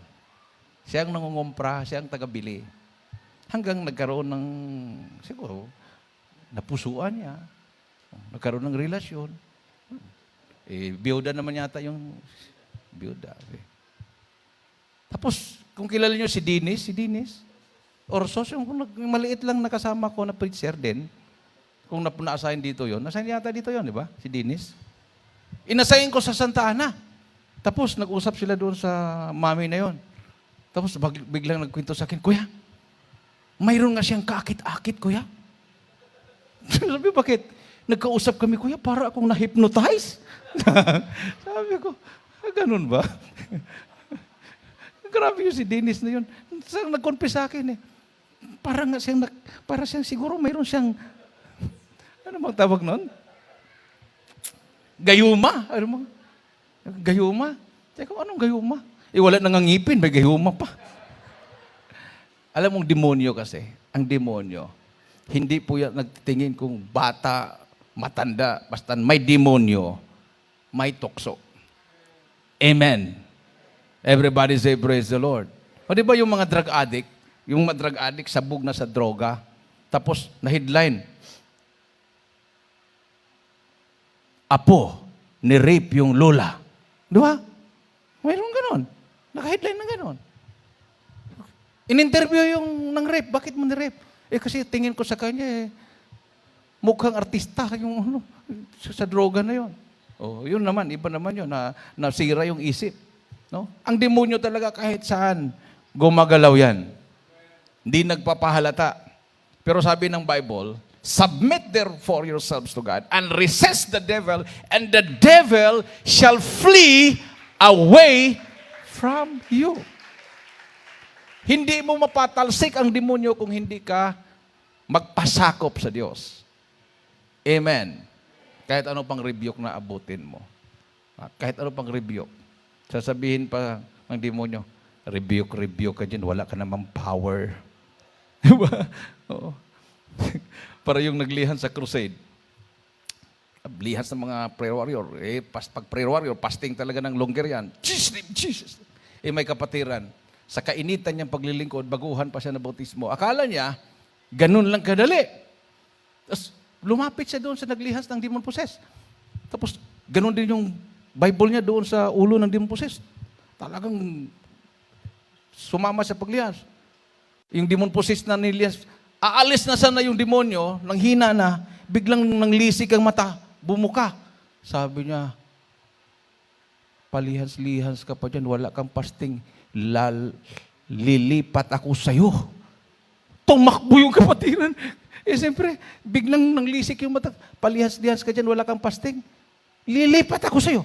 Siya ang nangungumpra, siya ang tagabili. Hanggang nagkaroon ng, siguro, napusuan niya. Nagkaroon ng relasyon. Biyuda naman yata yung biyuda. Tapos, kung kilala niyo si Dinis, Orsos, yung maliit lang nakasama ko na preacher din, kung na-assign dito yon, na-assign yata dito yon, di ba? Si Dinis. Inassign ko sa Santa Ana. Tapos, nag-usap sila doon sa mami na yon. Tapos, biglang nagkwento sa akin, Kuya, mayroon nga siyang kaakit-akit, kuya. Sabi, bakit? Nagkausap kami, kuya, para akong na-hypnotize. Sabi ko, ganun ba? Grabe yung si Dennis na yun. Nag-confess sa akin eh. Para siyang siguro mayroon siyang, ano bang tawag nun? Gayuma. Ano mo? Gayuma. Teka, anong gayuma? Wala nang ngipin, may gayuma pa. Alam mong demonyo kasi, ang demonyo, hindi po yan nagtitingin kung bata, matanda, basta may demonyo, may tukso. Amen. Everybody say praise the Lord. O di ba yung mga drug addict, sabog na sa droga, tapos na-headline, apo, ni-rape yung lola. Di ba? Mayroon ganon. Naka-headline na ganon. In-interview yung nang-rape. Bakit mo ni-rape? Kasi tingin ko sa kanya, mukhang artista yung sa droga na yon. Oh, yun naman, iba naman yun, nasira yung isip. No? Ang demonyo talaga kahit saan, gumagalaw yan. Hindi nagpapahalata. Pero sabi ng Bible, submit therefore yourselves to God and resist the devil, and the devil shall flee away from you. Hindi mo mapatalsik ang demonyo kung hindi ka magpasakop sa Diyos. Amen. Kahit ano pang rebuke na abutin mo. Kahit ano pang rebuke. Sasabihin pa ng demonyo, rebuke ka dyan, wala ka namang power. Diba? Oo. Para yung naglihan sa crusade. Lihan sa mga prayer warrior. Pag prayer warrior, fasting talaga ng longer yan. Jesus! May kapatiran. Sa kainitan niyang paglilingkod, baguhan pa siya na bautismo. Akala niya, ganun lang kadali. Tapos, lumapit siya doon sa naglihas ng demon possessed. Tapos, ganun din yung Bible niya doon sa ulo ng demon possessed. Talagang sumama sa paglihas. Yung demon possessed na nilihas, aalis na sana yung demonyo, nang hina na, biglang nanglisik ang mata, bumuka. Sabi niya, palihas-lihas ka pa dyan, wala kang fasting, lilipat ako sa'yo. Tumakbo yung kapatiran. Siyempre, biglang nanglisik yung mata, palihas-lihas ka dyan, wala kang fasting, lilipat ako sa'yo.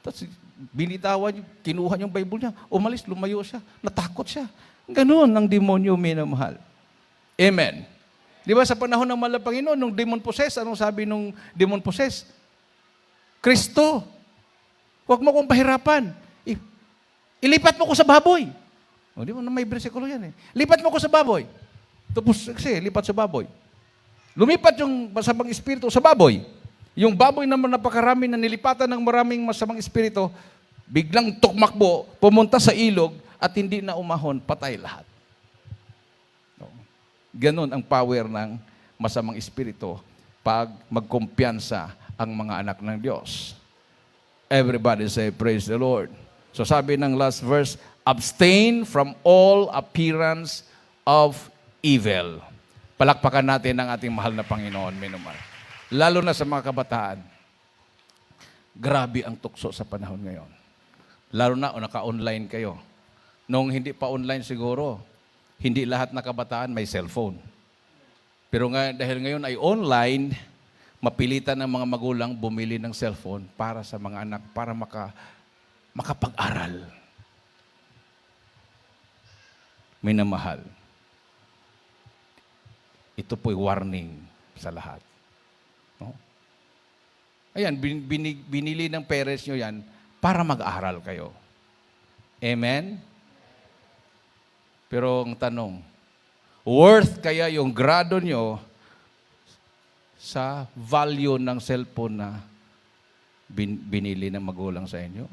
Tapos, binitawan, kinuha yung Bible niya, umalis, lumayo siya, natakot siya. Ganun ang demonyo, minamahal. Amen. Di ba sa panahon ng mahal na Panginoon, nung demon possessed, anong sabi nung demon possessed? Kristo, huwag mo kong pahirapan. Ilipat mo ko sa baboy. O, di mo na may bersikulo yan eh. Lipat mo ko sa baboy. Tapos kasi, lipat sa baboy. Lumipat yung masamang espiritu sa baboy. Yung baboy naman napakarami na nilipatan ng maraming masamang espiritu, biglang tukmakbo, pumunta sa ilog, at hindi na umahon, patay lahat. Ganon ang power ng masamang espiritu pag magkumpiyansa ang mga anak ng Diyos. Everybody say, praise the Lord. So sabi ng last verse, abstain from all appearance of evil. Palakpakan natin ang ating mahal na Panginoon, minumahal. Lalo na sa mga kabataan. Grabe ang tukso sa panahon ngayon. Lalo na o naka-online kayo. Nung hindi pa online siguro, hindi lahat na kabataan may cellphone. Pero dahil ngayon ay online, mapilitan ng mga magulang bumili ng cellphone para sa mga anak, para makapag-aral. Minamahal. Ito po'y warning sa lahat. No? Ayan, binili ng parents nyo yan para mag-aral kayo. Amen? Pero ang tanong, worth kaya yung grado nyo sa value ng cellphone na binili ng magulang sa inyo?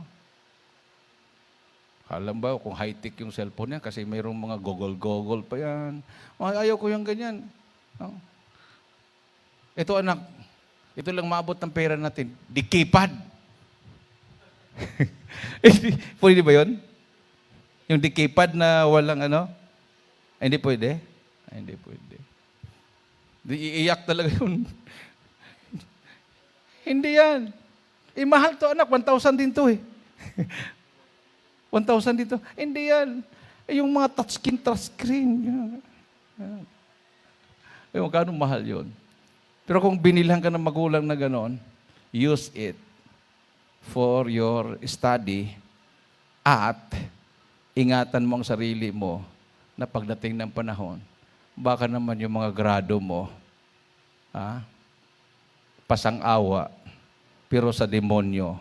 Alam ba kung high-tech yung cellphone yan kasi mayroong mga gogol-gogol pa yan. Ayaw ko yung ganyan. No? Ito anak, ito lang maabot ng pera natin. Di keypad. Pwede ba yun? Yung di keypad na walang ano? Hindi pwede? Hindi pwede. Iiyak talaga yun. Hindi yan. Mahal to anak, 1,000 din to 1,000 dito. Hindi yan. Yung mga touchscreen. Eh, magkano mahal yun? Pero kung binilhan ka ng magulang na ganon, use it for your study at ingatan mo ang sarili mo na pagdating ng panahon, baka naman yung mga grado mo, pasang-awa, pero sa demonyo,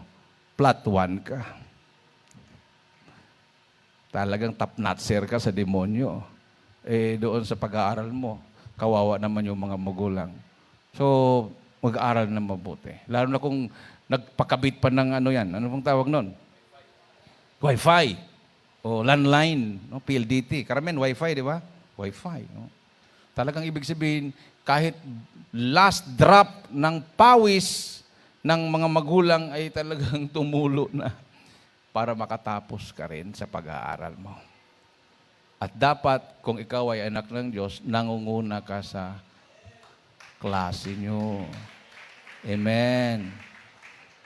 plot 1 ka. Talagang top-notcher ka sa demonyo. Eh, doon sa pag-aaral mo, kawawa naman yung mga magulang. So, mag-aaral na mabuti. Lalo na kung nagpakabit pa ng ano yan. Ano pong tawag nun? Wi-Fi. O landline. No? PLDT. Karamihan, Wi-Fi, di ba? Wi-Fi. No? Talagang ibig sabihin, kahit last drop ng pawis ng mga magulang ay talagang tumulo na para makatapos ka rin sa pag-aaral mo. At dapat, kung ikaw ay anak ng Diyos, nangunguna ka sa klase nyo. Amen.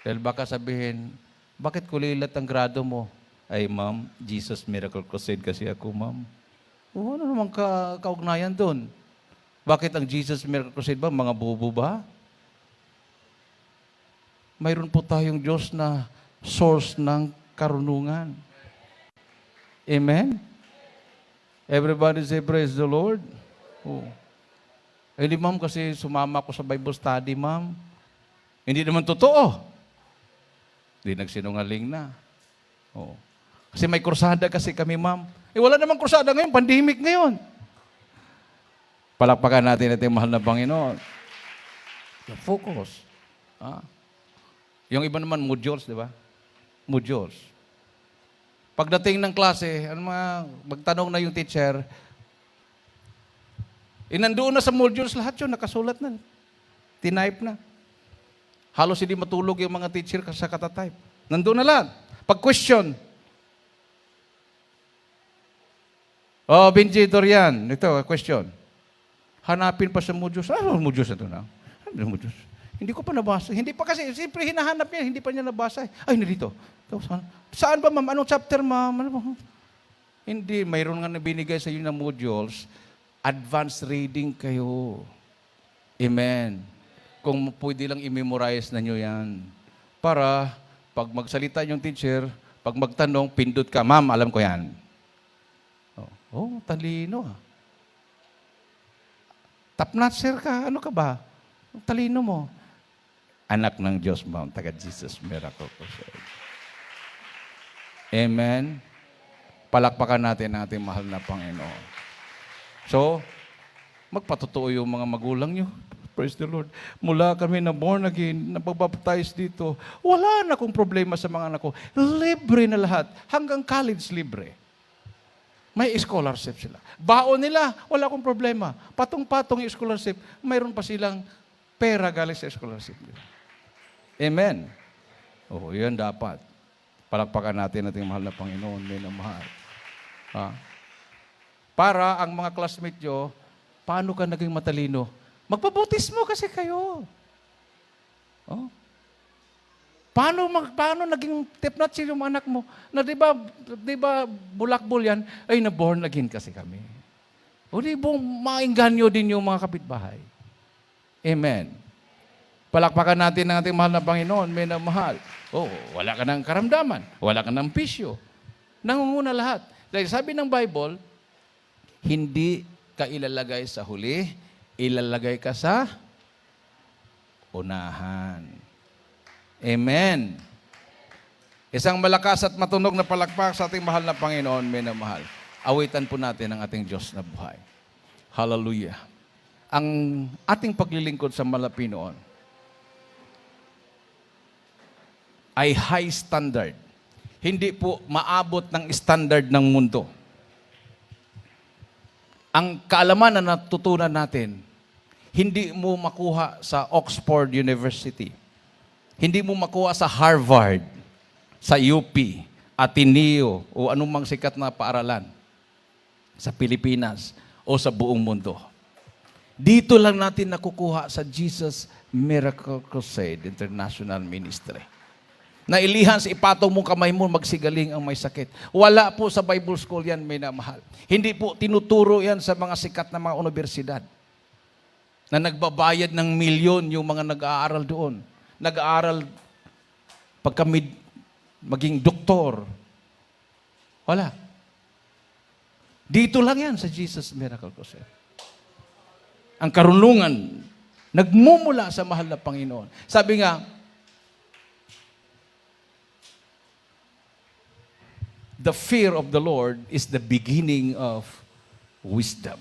Dahil baka sabihin, bakit kulilat ang grado mo? Ay, ma'am, Jesus Miracle Crusade kasi ako, ma'am. O, ano naman kaugnayan doon? Bakit ang Jesus Miracle Crusade ba? Mga bubo ba? Mayroon po tayong Diyos na source ng karunungan. Amen? Everybody say, praise the Lord. Oh. Hindi, ma'am, kasi sumama ko sa Bible study, ma'am. Hindi naman totoo. Hindi nagsinungaling na. Oh. Kasi may kursada kasi kami, ma'am. Eh, wala namang kursada ngayon, pandemic ngayon. Palakpakan natin ating mahal na Panginoon. Focus. Yung iba naman, modules, di ba? Modules. Pagdating ng klase, magtanong na yung teacher, nandoon na sa modules lahat yun, nakasulat na. Tinype na. Halos hindi matulog yung mga teacher sa katatype. Nandoon na lahat. Pag-question. Benji Dorian, ito, question. Hanapin pa sa modules. Modules na ito na. Ano modules? Hindi ko pa nabasa. Hindi pa kasi, siyempre hinahanap niya, hindi pa niya nabasa. Ay, nandito. Saan ba, ma'am? Anong chapter, ma'am? Ano ba? Hindi, mayroon nga na binigay sa inyo na modules. Advanced reading kayo. Amen. Kung pwede lang i-memorize na nyo yan. Para, pag magsalita yung teacher, pag magtanong, pindot ka, ma'am, alam ko yan. Talino. Top-notcher ka, ano ka ba? Talino mo. Anak ng Diyos, ma'am, taga Jesus Miracle Crusade. Amen. Palakpakan natin ang ating mahal na Panginoon. So, magpatotoo yung mga magulang nyo. Praise the Lord. Mula kami na born again, napabaptize dito, wala na akong problema sa mga anak ko. Libre na lahat. Hanggang college libre. May scholarship sila. Baon nila, wala akong problema. Patong-patong yung scholarship, mayroon pa silang pera galing sa scholarship nila. Amen. Yan dapat. Palakpakan natin ating mahal na Panginoon, minamahal. Para ang mga classmate nyo, paano ka naging matalino? Magpabutismo kasi kayo. Paano naging tip-notcher yung anak mo? Na di ba bulakbol yan? Ay, na-born again kasi kami. O di ba maingganyo din yung mga kapitbahay? Amen. Palakpakan natin ang ating mahal na Panginoon, minamahal. Wala ka ng karamdaman. Wala ka ng pisyo. Nangunguna lahat. Dahil sabi ng Bible, hindi ka ilalagay sa huli, ilalagay ka sa unahan. Amen. Isang malakas at matunog na palakpak sa ating mahal na Panginoon, minamahal. Awitan po natin ang ating Diyos na buhay. Hallelujah. Ang ating paglilingkod sa Malapinoon ay high standard. Hindi po maabot ng standard ng mundo. Ang kaalaman na natutunan natin, hindi mo makuha sa Oxford University. Hindi mo makuha sa Harvard, sa UP, Ateneo, o anumang sikat na paaralan sa Pilipinas o sa buong mundo. Dito lang natin nakukuha sa Jesus Miracle Crusade International Ministry. Na ilihan sa ipatong mong kamay mo, magsigaling ang may sakit. Wala po sa Bible school yan, may namahal. Hindi po tinuturo yan sa mga sikat na mga universidad. Na nagbabayad ng milyon yung mga nag-aaral doon. Nag-aaral pagka maging doktor. Wala. Dito lang yan sa Jesus Miracle Crusade. Ang karunungan, nagmumula sa mahal na Panginoon. Sabi nga, the fear of the Lord is the beginning of wisdom.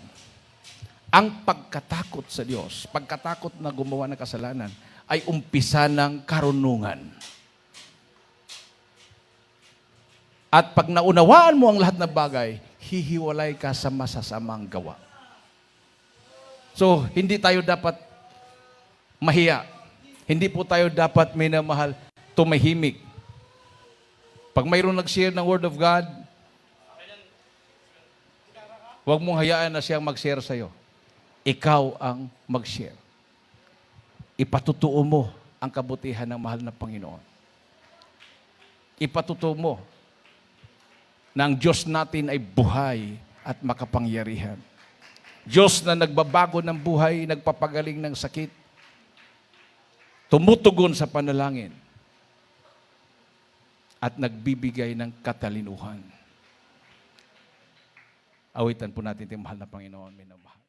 Ang pagkatakot sa Diyos, pagkatakot na gumawa ng kasalanan, ay umpisa ng karunungan. At pag naunawaan mo ang lahat ng bagay, hihiwalay ka sa masasamang gawa. So, hindi tayo dapat mahiya. Hindi po tayo dapat minamahal, tumahimik. Pag mayroong nag-share ng Word of God, huwag mong hayaan na siyang mag-share sa'yo. Ikaw ang mag-share. Ipatutuo mo ang kabutihan ng mahal na Panginoon. Ipatutuo mo na ang Diyos natin ay buhay at makapangyarihan. Diyos na nagbabago ng buhay, nagpapagaling ng sakit, tumutugon sa panalangin, at nagbibigay ng katalinuhan. Awitan po natin ang mahal na Panginoon, minamahal.